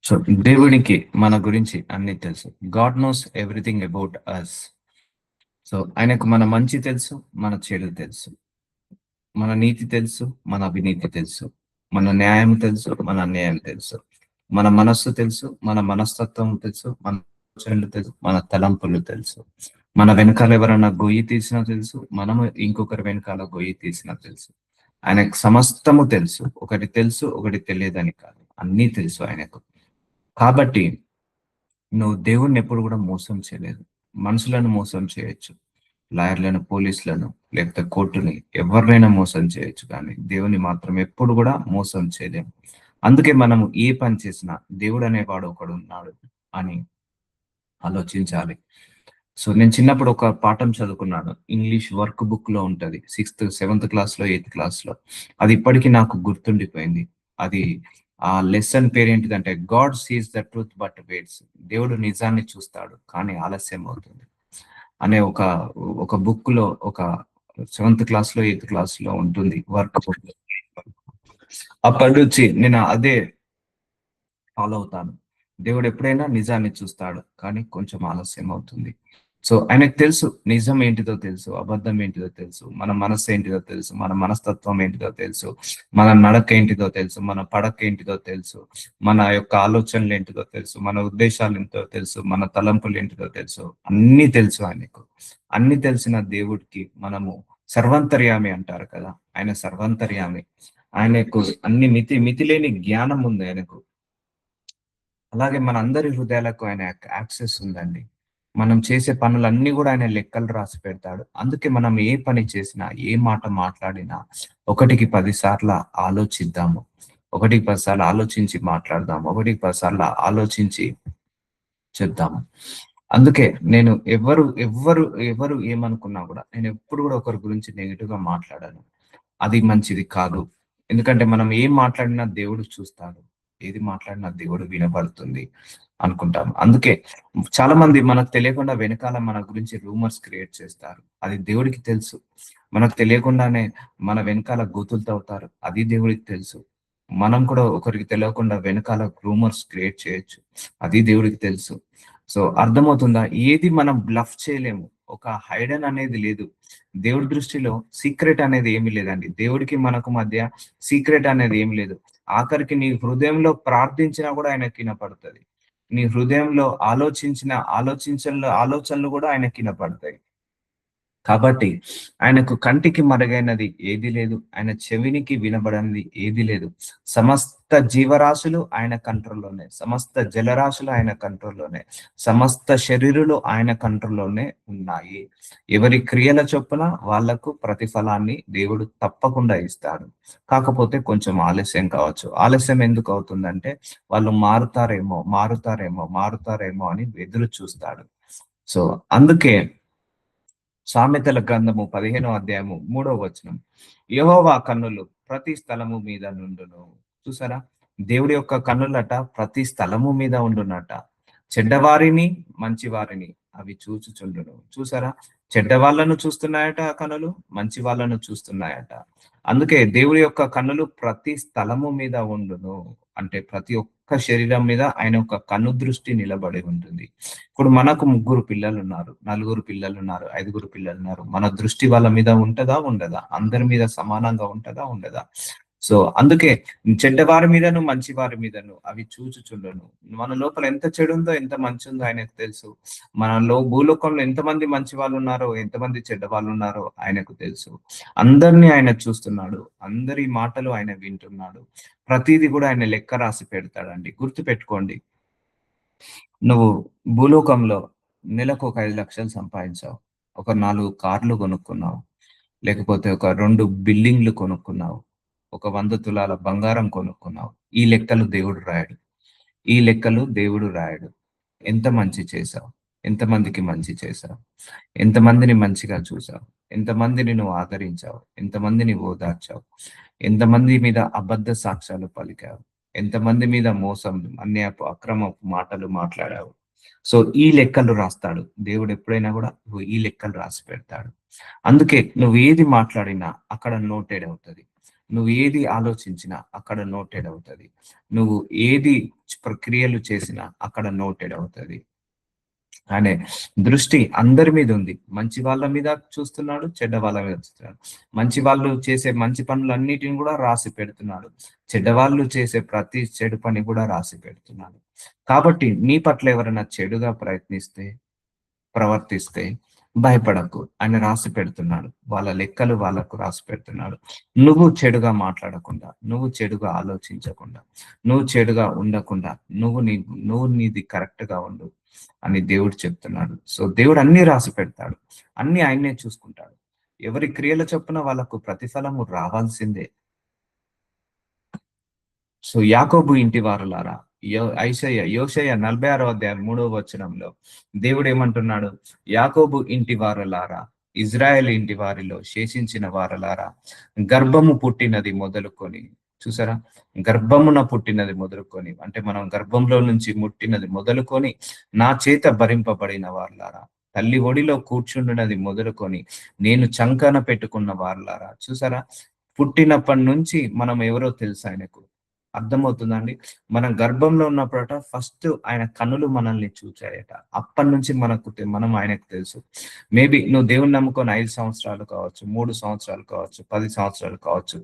So దేవునికి మన గురించి అన్ని తెలుసు. God knows everything about us. So ఆయనకు మన మంచి తెలుసు, మన చెడు తెలుసు, మన నీతి తెలుసు, మన అవినీతి తెలుసు, మన న్యాయం తెలుసు, మన అన్యాయం తెలుసు, మన మనస్సు తెలుసు, మన మనస్తత్వం తెలుసు, మన ఆలోచనలు తెలుసు, మన తలంపులు తెలుసు, మన వెనకాల ఎవరన్నా గొయ్యి తీసినా తెలుసు, మనము ఇంకొకరి వెనకాల గొయ్యి తీసినా తెలుసు. ఆయనకు సమస్తము తెలుసు. ఒకటి తెలుసు, ఒకటి తెలియదని కాదు, అన్నీ తెలుసు ఆయనకు. కాబట్టి నువ్వు దేవుణ్ణి ఎప్పుడు కూడా మోసం చేయలేదు. మనుషులను మోసం చేయొచ్చు, లాయర్లను, పోలీసులను, లేకపోతే కోర్టుని, ఎవరినైనా మోసం చేయొచ్చు, కానీ దేవుని మాత్రం ఎప్పుడు కూడా మోసం చేయలేము. అందుకే మనము ఏ పని చేసినా దేవుడు అనేవాడు ఒకడు ఉన్నాడు అని ఆలోచించాలి. సో నేను చిన్నప్పుడు ఒక పాఠం చదువుకున్నాను. ఇంగ్లీష్ వర్క్ బుక్ లో ఉంటది. 7th క్లాస్ లో, 8th క్లాస్ లో. అది ఇప్పటికీ నాకు గుర్తుండిపోయింది. అది ఆ లెసన్ పేరేంటిదంటే, God sees the truth but waits. దేవుడు నిజాన్ని చూస్తాడు కానీ ఆలస్యం అవుతుంది అనే ఒక ఒక బుక్ లో, ఒక 7th క్లాస్ లో, 8th క్లాస్ లో ఉంటుంది వర్క్ బుక్. అప్పటి నుంచి నేను అదే ఫాలో అవుతాను. దేవుడు ఎప్పుడైనా నిజాన్ని చూస్తాడు కానీ కొంచెం ఆలస్యం అవుతుంది. సో ఆయనకు తెలుసు నిజం ఏంటిదో తెలుసు, అబద్ధం ఏంటిదో తెలుసు, మన మనస్సు ఏంటిదో తెలుసు, మన మనస్తత్వం ఏంటిదో తెలుసు, మన నడక ఏంటిదో తెలుసు, మన పడక ఏంటిదో తెలుసు, మన యొక్క ఆలోచనలు ఏంటిదో తెలుసు, మన ఉద్దేశాలు ఏంటో తెలుసు, మన తలంపులు ఏంటిదో తెలుసు, అన్ని తెలుసు ఆయనకు. అన్ని తెలిసిన దేవుడికి మనము సర్వాంతర్యామి అంటారు కదా, ఆయన సర్వాంతర్యామి. ఆయనకు అన్ని మితిలేని జ్ఞానం ఉంది ఆయనకు. అలాగే మన అందరి హృదయాలకు ఆయన యాక్సెస్ ఉందండి. మనం చేసే పనులన్నీ కూడా ఆయన లెక్కలు రాసి పెడతాడు. అందుకే మనం ఏ పని చేసినా, ఏ మాట మాట్లాడినా 1కి 10 సార్లు ఆలోచిద్దాము. 1కి 10 సార్లు ఆలోచించి మాట్లాడదాము. 1కి 10 సార్లు ఆలోచించి చెప్దాము. అందుకే నేను ఎవరు ఏమనుకున్నా కూడా నేను ఎప్పుడు కూడా ఒకరి గురించి నెగిటివ్ గా మాట్లాడాను. అది మంచిది కాదు. ఎందుకంటే మనం ఏం మాట్లాడినా దేవుడు చూస్తాడు, ఏది మాట్లాడినా దేవుడు వినపడుతుంది అనుకుంటాం. అందుకే చాలా మంది మనకు తెలియకుండా వెనకాల మన గురించి రూమర్స్ క్రియేట్ చేస్తారు. అది దేవుడికి తెలుసు. మనకు తెలియకుండానే మన వెనకాల గోతులు తవ్వుతారు. అది దేవుడికి తెలుసు. మనం కూడా ఒకరికి తెలియకుండా వెనకాల రూమర్స్ క్రియేట్ చేయొచ్చు. అది దేవుడికి తెలుసు. సో అర్థమవుతుందా? ఏది మనం బ్లఫ్ చేయలేము. ఒక హైడన్ అనేది లేదు. దేవుడి దృష్టిలో సీక్రెట్ అనేది ఏమి లేదండి. దేవుడికి మనకు మధ్య సీక్రెట్ అనేది ఏమి లేదు. ఆఖరికి నీ హృదయంలో ప్రార్థించినా కూడా ఆయనకి వినపడుతుంది. నీ హృదయంలో ఆలోచించిన ఆలోచనలు కూడా ఆయనకి వినపడతాయి. కాబట్టి ఆయనకు కంటికి మరుగైనది ఏది లేదు. ఆయన చెవినికి వినబడనిది ఏది లేదు. సమస్త జీవరాశులు ఆయన కంట్రోల్లోనే, సమస్త జలరాశులు ఆయన కంట్రోల్లోనే, సమస్త శరీరులు ఆయన కంట్రోల్లోనే ఉన్నాయి. ఎవరి క్రియల చొప్పున వాళ్లకు ప్రతిఫలాన్ని దేవుడు తప్పకుండా ఇస్తాడు. కాకపోతే కొంచెం ఆలస్యం కావచ్చు. ఆలస్యం ఎందుకు అవుతుందంటే, వాళ్ళు మారుతారేమో అని ఎదురు చూస్తాడు. సో అందుకే సామెతల గ్రంథము 15వ అధ్యాయము 3వ వచనం, యెహోవా కన్నులు ప్రతి స్థలము మీద నుండును. చూసారా? దేవుడి యొక్క కన్నులట ప్రతి స్థలము మీద ఉండునట. చెడ్డవారిని, మంచి వారిని అవి చూచుచుండును. చూసారా? చెడ్డ వాళ్ళను చూస్తున్నాయట ఆ కన్నులు, మంచి వాళ్ళను చూస్తున్నాయట. అందుకే దేవుడి యొక్క కన్నులు ప్రతి స్థలము మీద ఉండును. అంటే ప్రతి ఒక్క శరీరం మీద ఆయన యొక్క కన్ను దృష్టి నిలబడి ఉంటుంది. ఇప్పుడు మనకు 3 పిల్లలు ఉన్నారు, 4 పిల్లలు ఉన్నారు, 5 పిల్లలు ఉన్నారు. మన దృష్టి వాళ్ళ మీద ఉంటదా? ఉండదా? అందరి మీద సమానంగా ఉంటదా? ఉండదా? సో అందుకే చెడ్డవారి మీదను, మంచి వారి మీదను అవి చూచుచుండును. మన లోపల ఎంత చెడు ఉందో, ఎంత మంచి ఉందో ఆయనకు తెలుసు. మనలో భూలోకంలో ఎంతమంది మంచి వాళ్ళు ఉన్నారో, ఎంతమంది చెడ్డ వాళ్ళు ఉన్నారో ఆయనకు తెలుసు. అందరినీ ఆయన చూస్తున్నాడు. అందరి మాటలు ఆయన వింటున్నాడు. ప్రతిదీ కూడా ఆయన లెక్క రాసి పెడతాడండి. గుర్తు పెట్టుకోండి. నువ్వు భూలోకంలో నెలకు ఒక 5 లక్షలు సంపాదించావు. ఒక 4 కార్లు కొనుక్కున్నావు. లేకపోతే ఒక 2 బిల్డింగ్లు కొనుక్కున్నావు. ఒక 100 తులాల బంగారం కొనుక్కున్నావు. ఈ లెక్కలు దేవుడు రాయడు. ఈ లెక్కలు దేవుడు రాయడు. ఎంత మంచి చేశావు? ఎంతమందికి మంచి చేశావు? ఎంతమందిని మంచిగా చూసావు? ఎంతమందిని నువ్వు ఆదరించావు? ఎంతమందిని ఓదార్చావు? ఎంతమంది మీద అబద్ధ సాక్ష్యాలు పలికావు? ఎంతమంది మీద మోసం, అన్యాయపు, అక్రమపు మాటలు మాట్లాడావు? సో ఈ లెక్కలు రాస్తాడు దేవుడు. ఎప్పుడైనా కూడా ఈ లెక్కలు రాసి పెడతాడు. అందుకే నువ్వు ఏది మాట్లాడినా అక్కడ నోటెడ్ అవుతుంది. నువ్వు ఏది ఆలోచించినా అక్కడ నోటెడ్ అవుతుంది. నువ్వు ఏది ప్రక్రియలు చేసినా అక్కడ నోటెడ్ అవుతుంది. అనే దృష్టి అందరి మీద ఉంది. మంచి వాళ్ళ మీద చూస్తున్నాడు, చెడ్డ వాళ్ళ మీద చూస్తున్నాడు. మంచి వాళ్ళు చేసే మంచి పనులన్నిటిని కూడా రాసి పెడుతున్నాడు. చెడ్డవాళ్ళు చేసే ప్రతి చెడు పని కూడా రాసి పెడుతున్నాడు. కాబట్టి నీ పట్ల ఎవరైనా చెడుగా ప్రవర్తిస్తే భయపడకు. ఆయన రాసి పెడుతున్నాడు. వాళ్ళ లెక్కలు వాళ్ళకు రాసి పెడుతున్నాడు. నువ్వు చెడుగా మాట్లాడకుండా, నువ్వు చెడుగా ఆలోచించకుండా, నువ్వు చెడుగా ఉండకుండా, నువ్వు నీది కరెక్ట్ గా ఉండు అని దేవుడు చెప్తున్నాడు. సో దేవుడు అన్ని రాసి పెడతాడు. అన్ని ఆయన్నే చూసుకుంటాడు. ఎవరి క్రియల చొప్పున వాళ్ళకు ప్రతిఫలము రావాల్సిందే. సో యాకోబు ఇంటి వారులారా, యోషయ 46వ అధ్యాయం 3వ వచనంలో దేవుడు ఏమంటున్నాడు? యాకోబు ఇంటి వారులారా, ఇజ్రాయెల్ ఇంటి వారిలో శేషించిన వారలారా, గర్భము పుట్టినది మొదలుకొని, చూసారా, గర్భమున పుట్టినది మొదలుకొని, అంటే మనం గర్భంలో నుంచి ముట్టినది మొదలుకొని నా చేత భరింపబడిన వారలారా, తల్లి ఒడిలో కూర్చుండినది మొదలుకొని నేను చంకన పెట్టుకున్న వారలారా. చూసారా, పుట్టినప్పటి నుంచి మనం ఎవరో తెలుసు ఆయనకు. అర్థమవుతుందండి. మనం గర్భంలో ఉన్నప్పుడట ఫస్ట్ ఆయన కన్నులు మనల్ని చూచాయట. అప్పటి నుంచి మనం ఆయనకు తెలుసు. మేబీ నువ్వు దేవుని నమ్ముకొని 5 సంవత్సరాలు కావచ్చు, 3 సంవత్సరాలు కావచ్చు, 10 సంవత్సరాలు కావచ్చు,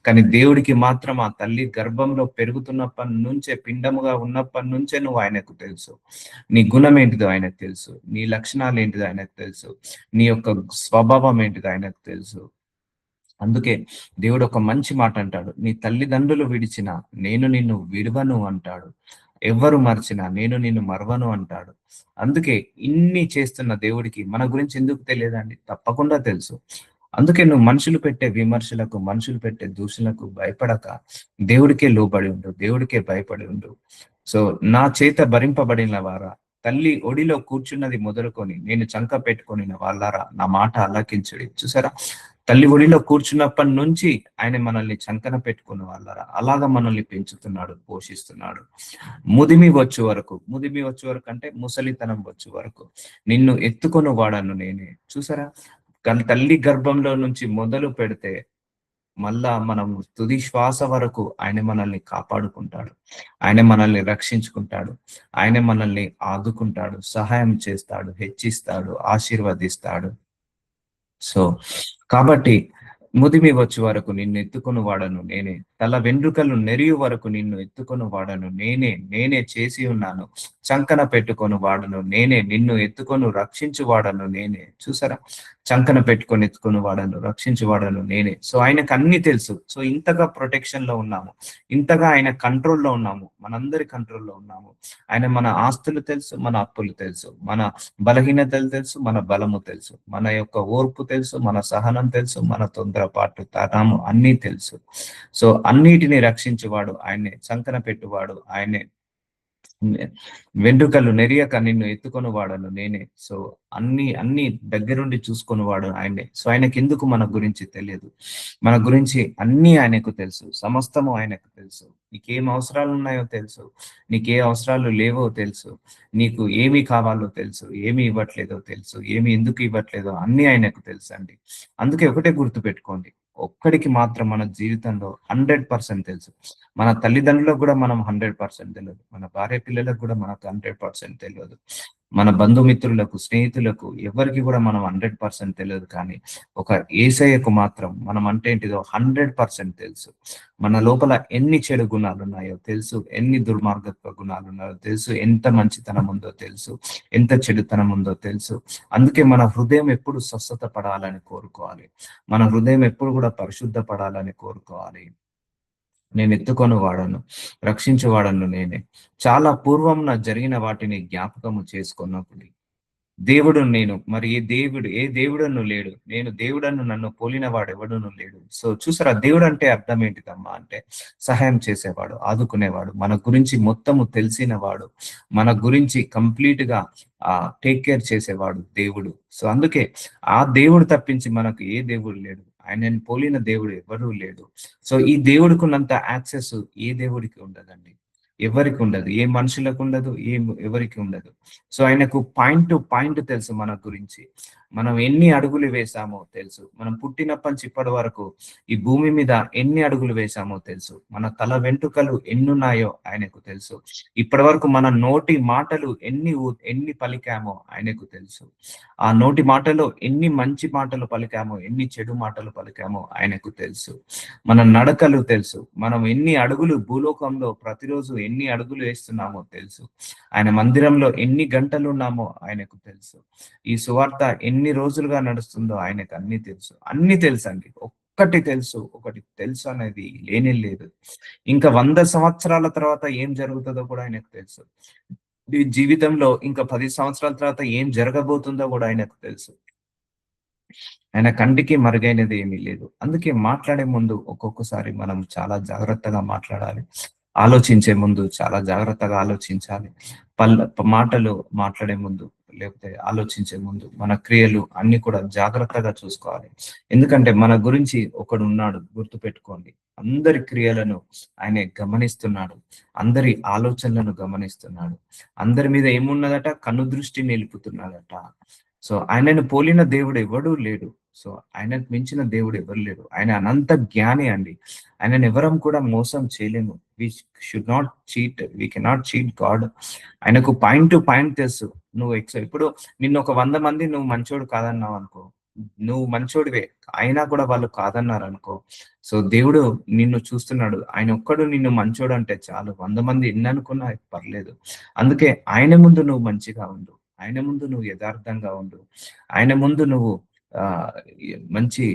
కానీ దేవుడికి మాత్రం ఆ తల్లి గర్భంలో పెరుగుతున్నప్పటి నుంచే, పిండముగా ఉన్నప్పటి నుంచే నువ్వు ఆయనకు తెలుసు. నీ గుణం ఏంటిదో ఆయనకు తెలుసు, నీ లక్షణాలు ఏంటిదో ఆయనకు తెలుసు, నీ యొక్క స్వభావం ఏంటిదో ఆయనకు తెలుసు. అందుకే దేవుడు ఒక మంచి మాట అంటాడు, నీ తల్లిదండ్రులు విడిచిన నేను నిన్ను విడువను అంటాడు, ఎవ్వరు మర్చినా నేను నిన్ను మరవను అంటాడు. అందుకే ఇన్ని చేస్తున్న దేవుడికి మన గురించి ఎందుకు తెలియదండి? తప్పకుండా తెలుసు. అందుకే నువ్వు మనుషులు పెట్టే విమర్శలకు, మనుషులు పెట్టే దూషణలకు భయపడక దేవుడికే లోబడి ఉండు, దేవుడికే భయపడి ఉండు. సో నా చేత భరింపబడిన వారా, తల్లి ఒడిలో కూర్చున్నది మొదలుకొని నేను చంక పెట్టుకొని వాళ్ళారా నా మాట ఆలకించుడి. చూసారా, తల్లి ఒడిలో కూర్చున్నప్పటి నుంచి ఆయన మనల్ని చంకన పెట్టుకున్న వాళ్ళరా, అలాగా మనల్ని పెంచుతున్నాడు, పోషిస్తున్నాడు. ముదిమి వచ్చే వరకు అంటే ముసలితనం వచ్చే వరకు నిన్ను ఎత్తుకొని వాడను నేనే. చూసారా, తల్లి గర్భంలో నుంచి మొదలు పెడితే మళ్ళా మనం తుది శ్వాస వరకు ఆయన మనల్ని కాపాడుకుంటాడు, ఆయన మనల్ని రక్షించుకుంటాడు, ఆయన మనల్ని ఆదుకుంటాడు, సహాయం చేస్తాడు, హెచ్చిస్తాడు, ఆశీర్వదిస్తాడు. సో కాబట్టి ముదిమి వచ్చే వరకు నిన్ను ఎత్తుకొని వాడను నేనే, తల వెండ్రుకలు నెరియు వరకు నిన్ను ఎత్తుకొని వాడను నేనే చేసి ఉన్నాను, చంకన పెట్టుకొని వాడను నేనే, నిన్ను ఎత్తుకొని రక్షించు వాడను నేనే. చూసారా, చంకన పెట్టుకొని ఎత్తుకొని వాడను, రక్షించు వాడను నేనే. సో ఆయనకు అన్ని తెలుసు. సో ఇంతగా ప్రొటెక్షన్ లో ఉన్నాము, ఇంతగా ఆయన కంట్రోల్లో ఉన్నాము, మనందరి కంట్రోల్లో ఉన్నాము. ఆయన మన ఆస్తులు తెలుసు, మన అప్పులు తెలుసు, మన బలహీనతలు తెలుసు, మన బలము తెలుసు, మన యొక్క ఓర్పు తెలుసు, మన సహనం తెలుసు, మన తొందరపాటు తనము అన్నీ తెలుసు. సో అన్నిటిని రక్షించేవాడు ఆయనే, చంకన పెట్టువాడు ఆయనే, వెంట్రుకలు నెరియక నిన్ను ఎత్తుకొని వాడను నేనే. సో అన్ని దగ్గరుండి చూసుకొని వాడు ఆయనే. సో ఆయనకి ఎందుకు మన గురించి తెలియదు? మన గురించి అన్ని ఆయనకు తెలుసు, సమస్తము ఆయనకు తెలుసు. నీకేం అవసరాలు ఉన్నాయో తెలుసు, నీకే అవసరాలు లేవో తెలుసు, నీకు ఏమి కావాలో తెలుసు, ఏమి ఇవ్వట్లేదో తెలుసు, ఏమి ఎందుకు ఇవ్వట్లేదో అన్ని ఆయనకు తెలుసు అండి. అందుకే ఒకటే గుర్తు పెట్టుకోండి, ఒక్కడికి మాత్రం మన జీవితంలో 100% తెలుసు. మన తల్లిదండ్రులకు కూడా మనం 100% తెలియదు, మన భార్య పిల్లలకు కూడా మనకు 100% తెలియదు, మన బంధుమిత్రులకు, స్నేహితులకు ఎవరికి కూడా మనం 100% తెలియదు. కానీ ఒక యేసయ్యకు మాత్రం మనం అంటే ఏంటిదో 100% తెలుసు. మన లోపల ఎన్ని చెడు గుణాలు ఉన్నాయో తెలుసు, ఎన్ని దుర్మార్గత్వ గుణాలు ఉన్నాయో తెలుసు, ఎంత మంచితనం ఉందో తెలుసు, ఎంత చెడుతనం ఉందో తెలుసు. అందుకే మన హృదయం ఎప్పుడు స్వస్థత పడాలని కోరుకోవాలి, మన హృదయం ఎప్పుడు కూడా పరిశుద్ధ పడాలని కోరుకోవాలి. నేను ఎత్తుకొని వాడను, రక్షించువాడను నేనే. చాలా పూర్వం జరిగిన వాటిని జ్ఞాపకము చేసుకున్నప్పుడు దేవుడు నేను, మరి ఏ దేవుడను లేడు, నేను దేవుడను నన్ను పోలిన వాడు ఎవడును లేడు. సో చూసారా, దేవుడు అంటే అర్థం ఏంటిదమ్మా అంటే సహాయం చేసేవాడు, ఆదుకునేవాడు, మన గురించి మొత్తము తెలిసిన వాడు, మన గురించి కంప్లీట్ గా టేక్ కేర్ చేసేవాడు దేవుడు. సో అందుకే ఆ దేవుడు తప్పించి మనకు ఏ దేవుడు లేడు, ఆయనని పోలిన దేవుడు ఎవరూ లేడు. సో ఈ దేవుడికి ఉన్నంత యాక్సెస్ ఏ దేవుడికి ఉండదండి, ఎవరికి ఉండదు, ఏ మనుషులకు ఉండదు, ఎవరికి ఉండదు. సో ఆయనకు పాయింట్ టు పాయింట్ తెలుసు మన గురించి. మనం ఎన్ని అడుగులు వేసామో తెలుసు. మనం పుట్టినప్పటి నుంచి ఇప్పటి వరకు ఈ భూమి మీద ఎన్ని అడుగులు వేసామో తెలుసు. మన తల వెంట్రుకలు ఎన్నున్నాయో ఆయనకు తెలుసు. ఇప్పటి వరకు మన నోటి మాటలు ఎన్ని పలికామో ఆయనకు తెలుసు. ఆ నోటి మాటలో ఎన్ని మంచి మాటలు పలికామో, ఎన్ని చెడు మాటలు పలికామో ఆయనకు తెలుసు. మన నడకలు తెలుసు. మనం ఎన్ని అడుగులు భూలోకంలో ప్రతిరోజు ఎన్ని అడుగులు వేస్తున్నామో తెలుసు. ఆయన మందిరంలో ఎన్ని గంటలు ఉన్నామో ఆయనకు తెలుసు. ఈ సువార్త ఎన్ని రోజులుగా నడుస్తుందో ఆయనకు అన్ని తెలుసు. అన్ని తెలుసండి. ఒక్కటి తెలుసు, ఒకటి తెలుసు అనేది లేనే లేదు. ఇంకా 100 సంవత్సరాల తర్వాత ఏం జరుగుతుందో కూడా ఆయనకు తెలుసు. ఈ జీవితంలో ఇంకా 10 సంవత్సరాల తర్వాత ఏం జరగబోతుందో కూడా ఆయనకు తెలుసు. ఆయన కంటికి మరుగైనది ఏమీ లేదు. అందుకే మాట్లాడే ముందు ఒక్కొక్కసారి మనం చాలా జాగ్రత్తగా మాట్లాడాలి. ఆలోచించే ముందు చాలా జాగ్రత్తగా ఆలోచించాలి. మాటలు మాట్లాడే ముందు, లేకపోతే ఆలోచించే ముందు మన క్రియలు అన్ని కూడా జాగ్రత్తగా చూసుకోవాలి. ఎందుకంటే మన గురించి ఒకడున్నాడు, గుర్తుపెట్టుకోండి. అందరి క్రియలను ఆయన గమనిస్తున్నాడు. అందరి ఆలోచనలను గమనిస్తున్నాడు. అందరి మీద ఏమున్నదట? కనుదృష్టి నిలుపుతున్నాడట. సో ఆయనను పోలిన దేవుడు ఎవడూ లేడు. సో ఆయనకు మించిన దేవుడు ఎవరు లేరు. ఆయన అనంత జ్ఞాని అండి. ఆయనను ఎవరం కూడా మోసం చేయలేము. We should not cheat. We cannot cheat God. ఆయనకు పాయింట్ టు పాయింట్ తెలుసు. నువ్వు ఇప్పుడు నిన్ను ఒక 100 మంది నువ్వు మంచోడు కాదన్నావు అనుకో, నువ్వు మంచోడివే అయినా కూడా వాళ్ళు కాదన్నారు అనుకో, సో దేవుడు నిన్ను చూస్తున్నాడు. ఆయన ఒక్కడు నిన్ను మంచోడు అంటే చాలు. 100 మంది ఎన్ని అనుకున్నా పర్లేదు. అందుకే ఆయన ముందు నువ్వు మంచిగా ఉండు. ఆయన ముందు నువ్వు యథార్థంగా ఉండు. ఆయన ముందు నువ్వు ఆ మంచి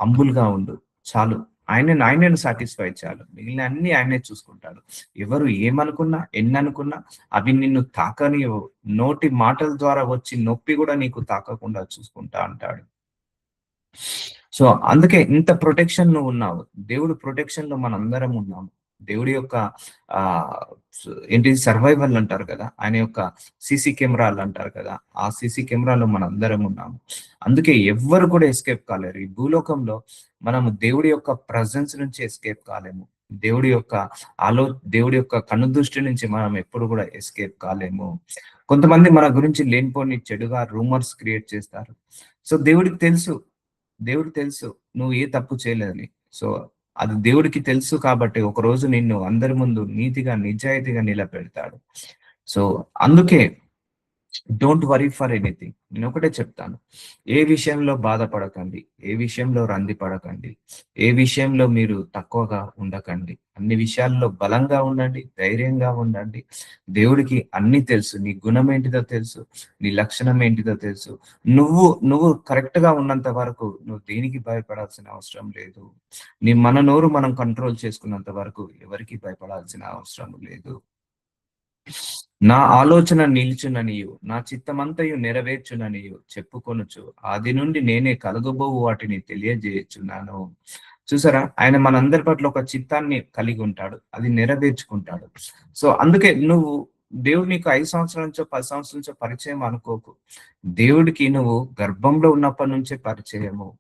హంబుల్ గా ఉండు. చాలు. ఆయనను సాటిస్ఫై చాలు. మిగిలిన అన్ని ఆయనే చూసుకుంటాడు. ఎవరు ఏమనుకున్నా, ఎన్ని అనుకున్నా అవి నిన్ను తాకనివ్వవు. నోటి మాటల ద్వారా వచ్చి నొప్పి కూడా నీకు తాకకుండా చూసుకుంటా అంటాడు. సో అందుకే ఇంత ప్రొటెక్షన్ నువ్వు ఉన్నావు. దేవుడు ప్రొటెక్షన్ లో మనందరం ఉన్నాము. దేవుడి యొక్క ఆ ఏంటిది సర్వైవల్ అంటారు కదా, ఆయన యొక్క సీసీ కెమెరాలు అంటారు కదా, ఆ సీసీ కెమెరాలో మనందరం ఉన్నాము. అందుకే ఎవ్వరు కూడా ఎస్కేప్ కాలేరు. ఈ భూలోకంలో మనము దేవుడి యొక్క ప్రజెన్స్ నుంచి ఎస్కేప్ కాలేము. దేవుడి యొక్క దేవుడి యొక్క కనుదృష్టి నుంచి మనం ఎప్పుడు కూడా ఎస్కేప్ కాలేము. కొంతమంది మన గురించి లేనిపోని చెడుగా రూమర్స్ క్రియేట్ చేస్తారు. సో దేవుడికి తెలుసు నువ్వు ఏ తప్పు చేయలేదని. సో అది దేవుడికి తెలుసు కాబట్టి ఒక రోజు నిన్ను అందరి ముందు నీతిగా నిజాయితీగా నిలబెడతాడు. సో అందుకే డోంట్ వరీ ఫర్ ఎనీథింగ్. నేను ఒకటే చెప్తాను, ఏ విషయంలో బాధపడకండి, ఏ విషయంలో రంది పడకండి, ఏ విషయంలో మీరు తక్కువగా ఉండకండి. అన్ని విషయాల్లో బలంగా ఉండండి, ధైర్యంగా ఉండండి. దేవుడికి అన్ని తెలుసు. నీ గుణం ఏంటిదో తెలుసు, నీ లక్షణం ఏంటిదో తెలుసు. నువ్వు కరెక్ట్ గా ఉన్నంత వరకు నువ్వు దేనికి భయపడాల్సిన అవసరం లేదు. మన నోరు మనం కంట్రోల్ చేసుకున్నంత వరకు ఎవరికి భయపడాల్సిన అవసరం లేదు. నా ఆలోచన నిలిచుననియు, నా చిత్తమంతయు నెరవేర్చుననియు చెప్పుకొనుచు ఆది నుండి నేనే కలుగబోవు వాటిని తెలియజేయుచున్నాను. చూసారా, ఆయన మనందరి పట్ల ఒక చిత్తాన్ని కలిగి ఉంటాడు, అది నెరవేర్చుకుంటాడు. సో అందుకే దేవుడు నీకు 5 సంవత్సరాల నుంచో 10 సంవత్సరాల నుంచో పరిచయం అనుకోకు. దేవుడికి నువ్వు గర్భంలో ఉన్నప్పటి నుంచే పరిచయము.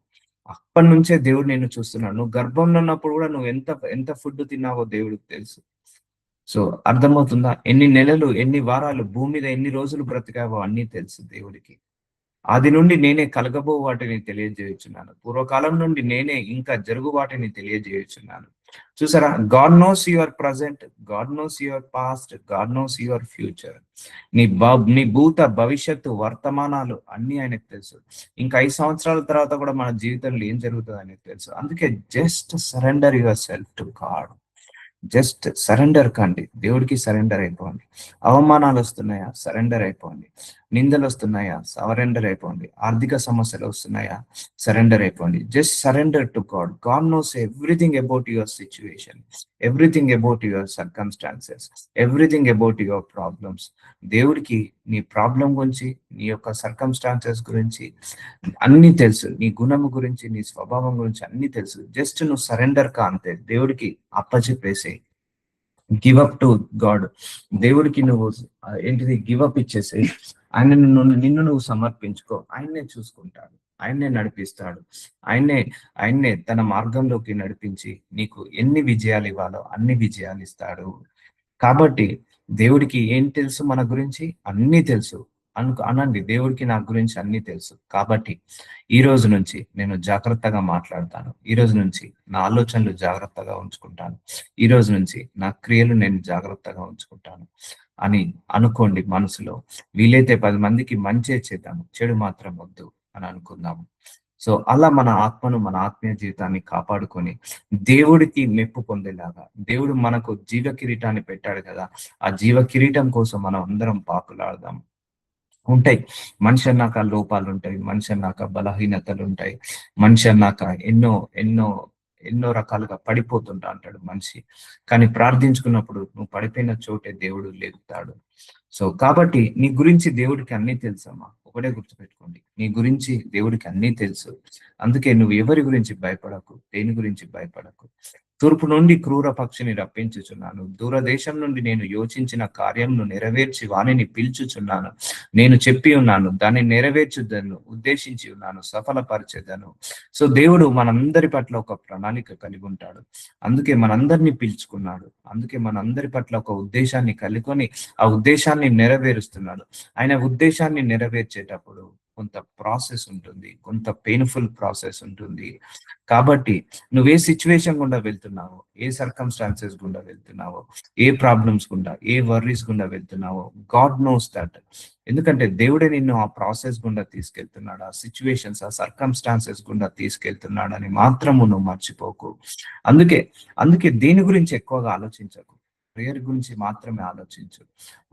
అప్పటి నుంచే దేవుడు నిన్ను చూస్తున్నాడు. నువ్వు గర్భంలో ఉన్నప్పుడు కూడా నువ్వు ఎంత ఎంత ఫుడ్ తిన్నావో దేవుడికి తెలుసు. సో అర్థమవుతుందా? ఎన్ని నెలలు, ఎన్ని వారాలు, భూమి మీద ఎన్ని రోజులు బ్రతికావో అన్నీ తెలుసు దేవుడికి. ఆది నుండి నేనే కలగబో వాటిని తెలియజేయుచున్నాను. పూర్వకాలం నుండి నేనే ఇంకా జరుగు వాటిని తెలియజేయుచున్నాను. చూసారా, God knows your present, God knows your past, God knows your future. నీ భూత భవిష్యత్తు వర్తమానాలు అన్ని ఆయనకు తెలుసు. ఇంకా 5 సంవత్సరాల తర్వాత కూడా మన జీవితంలో ఏం జరుగుతుంది ఆయనకు తెలుసు. అందుకే just surrender your self to God. Just surrender కండి, దేవుడికి సరెండర్ అయిపోండి. అవమానాలు వస్తున్నాయా? సరెండర్ అయిపోండి. నిందలు వస్తున్నాయా? సరెండర్ అయిపోండి. ఆర్థిక సమస్యలు వస్తున్నాయా? సరెండర్ అయిపోండి. Just surrender to God. God knows everything about your situation, everything about your circumstances, everything about your problems. దేవుడికి నీ ప్రాబ్లం గురించి, నీ యొక్క సర్కమ్స్టాన్సెస్ గురించి అన్ని తెలుసు. నీ గుణము గురించి, నీ స్వభావం గురించి అన్ని తెలుసు. జస్ట్ నువ్వు సరెండర్ కా అంతే. దేవుడికి అప్పచెప్పేసే, గివ్ అప్ టు గాడ్. దేవుడికి నువ్వు ఏంటిది గివ్ అప్ ఇచ్చేసి నిన్ను నువ్వు సమర్పించుకో. ఆయన్నే చూసుకుంటాడు, ఆయన్నే నడిపిస్తాడు. ఆయన్నే తన మార్గంలోకి నడిపించి నీకు ఎన్ని విజయాలు ఇవ్వాలో అన్ని విజయాలు ఇస్తాడు. కాబట్టి దేవుడికి ఏం తెలుసు మన గురించి? అన్ని తెలుసు. అనండి, దేవుడికి నా గురించి అన్నీ తెలుసు. కాబట్టి ఈ రోజు నుంచి నేను జాగ్రత్తగా మాట్లాడతాను. ఈ రోజు నుంచి నా ఆలోచనలు జాగ్రత్తగా ఉంచుకుంటాను. ఈ రోజు నుంచి నా క్రియలు నేను జాగ్రత్తగా ఉంచుకుంటాను అని అనుకోండి మనసులో. వీలైతే 10 మందికి మంచే చేద్దాము, చెడు మాత్రం వద్దు అని అనుకుందాము. సో అలా మన ఆత్మను, మన ఆత్మీయ జీవితాన్ని కాపాడుకొని దేవుడికి మెప్పు పొందేలాగా, దేవుడు మనకు జీవ కిరీటాన్ని పెట్టాడు కదా! ఆ జీవ కిరీటం కోసం మనం అందరం పాకులాడదాం. ఉంటాయి. మనిషి అన్నాక లోపాలుంటాయి. మనిషి అన్నాక బలహీనతలుంటాయి. మనిషి అన్నాక ఎన్నో, ఎన్నో, ఎన్నో రకాలుగా పడిపోతుంటా అంటాడు మనిషి. కానీ ప్రార్థించుకున్నప్పుడు నువ్వు పడిపోయిన చోటే దేవుడు లేపుతాడు. సో, కాబట్టి నీ గురించి దేవుడికి అన్నీ తెలుసమ్మా. ఒకటే గుర్తుపెట్టుకోండి. నీ గురించి దేవుడికి అన్నీ తెలుసు. అందుకే నువ్వు ఎవరి గురించి భయపడకు. దేని గురించి భయపడకు. తూర్పు నుండి క్రూర పక్షిని రప్పించుచున్నాను. దూరదేశం నుండి నేను యోచించిన కార్యంను నెరవేర్చి వానిని పిలుచుచున్నాను. నేను చెప్పి ఉన్నాను, దాన్ని నెరవేర్చుదను, ఉద్దేశించి ఉన్నాను, సఫలపరిచెదను. సో దేవుడు మనందరి పట్ల ఒక ప్రణాళిక కలిగి ఉంటాడు. అందుకే మనందరినీ పిలుచుకున్నాడు. అందుకే మనందరి పట్ల ఒక ఉద్దేశాన్ని కలుకొని ఆ ఉద్దేశాన్ని నెరవేరుస్తున్నాడు. ఆయన ఉద్దేశాన్ని నెరవేర్చేటప్పుడు కొంత ప్రాసెస్ ఉంటుంది. కొంత పెయిన్‌ఫుల్ ప్రాసెస్ ఉంటుంది. కాబట్టి నువ్వే సిట్యుయేషన్ గుండా వెళ్తున్నావో, ఏ సర్కమ్‌స్టాన్సెస్ గుండా వెళ్తున్నావో, ఏ ప్రాబ్లమ్స్ గుండా, ఏ వర్రీస్ గుండా వెళ్తున్నావో, గాడ్ నోస్ దట్. ఎందుకంటే దేవుడే నిన్ను ఆ ప్రాసెస్ గుండా తీసుకెళ్తున్నాడు. ఆ సిట్యుయేషన్స్, ఆ సర్కమ్‌స్టాన్సెస్ గుండా తీసుకెళ్తున్నాడని మాత్రము నువ్వు మర్చిపోకు. అందుకే, అందుకే దేని గురించి ఎక్కువగా ఆలోచించకు. ప్రేయర్ గురించి మాత్రమే ఆలోచించు.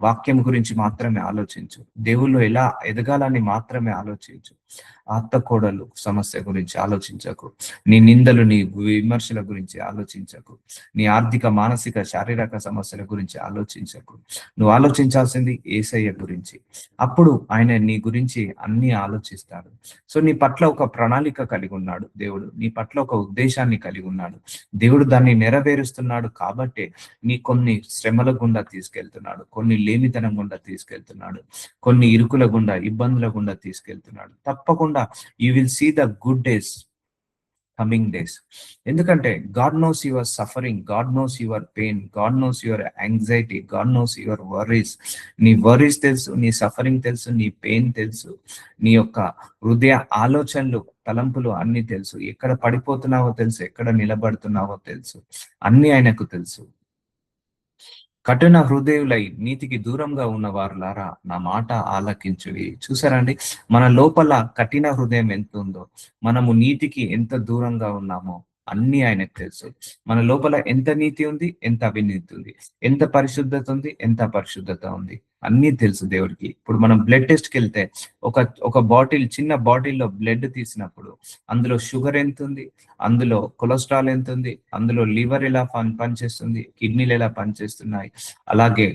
వాక్యం గురించి మాత్రమే ఆలోచించు. దేవుళ్ళు ఎలా ఎదగాలని మాత్రమే ఆలోచించు. అత్తకోడలు సమస్య గురించి ఆలోచించకు. నీ నిందలు, నీ విమర్శల గురించి ఆలోచించకు. నీ ఆర్థిక, మానసిక, శారీరక సమస్యల గురించి ఆలోచించకు. నువ్వు ఆలోచించాల్సింది యేసయ్య గురించి. అప్పుడు ఆయన నీ గురించి అన్నీ ఆలోచిస్తాడు. సో నీ పట్ల ఒక ప్రణాళిక కలిగి ఉన్నాడు దేవుడు. నీ పట్ల ఒక ఉద్దేశాన్ని కలిగి ఉన్నాడు. దేవుడు దాన్ని నెరవేరుస్తున్నాడు కాబట్టే నీ కొన్ని శ్రమల గుండా తీసుకెళ్తున్నాడు. కొన్ని లేమితనం గుండా తీసుకెళ్తున్నాడు. కొన్ని ఇరుకుల గుండా, ఇబ్బందుల గుండా తీసుకెళ్తున్నాడు. తప్పకుండా you will see the good days coming days. ఎందుకంటే God knows your suffering, God knows your pain, God knows your anxiety, God knows your worries. నీ వర్రీస్ తెలుసు, నీ సఫరింగ్ తెలుసు, నీ పెయిన్ తెలుసు, నీ యొక్క హృదయ ఆలోచనలు, తలంపులు అన్ని తెలుసు. ఎక్కడ పడిపోతున్నావో తెలుసు, ఎక్కడ నిలబడుతున్నావో తెలుసు. అన్ని ఆయనకు తెలుసు. కఠిన హృదయులై నీతికి దూరంగా ఉన్న వారులారా నా మాట ఆలకించుడి. చూసారండి, మన లోపల కఠిన హృదయం ఎంత ఉందో, మనము నీతికి ఎంత దూరంగా ఉన్నామో అన్ని ఆయనకు తెలుసు. మన లోపల ఎంత నీతి ఉంది, ఎంత అవినీతి ఉంది, ఎంత పరిశుద్ధత ఉంది, ఎంత అపరిశుద్ధత ఉంది, అన్నీ తెలుసు దేవుడికి. ఇప్పుడు మనం బ్లడ్ టెస్ట్కి వెళ్తే ఒక ఒక బాటిల్, చిన్న బాటిల్లో బ్లడ్ తీసినప్పుడు అందులో షుగర్ ఎంత ఉంది, అందులో కొలెస్ట్రాల్ ఎంత ఉంది, అందులో లివర్ ఎలా పనిచేస్తుంది, కిడ్నీలు ఎలా పనిచేస్తున్నాయి, అలాగే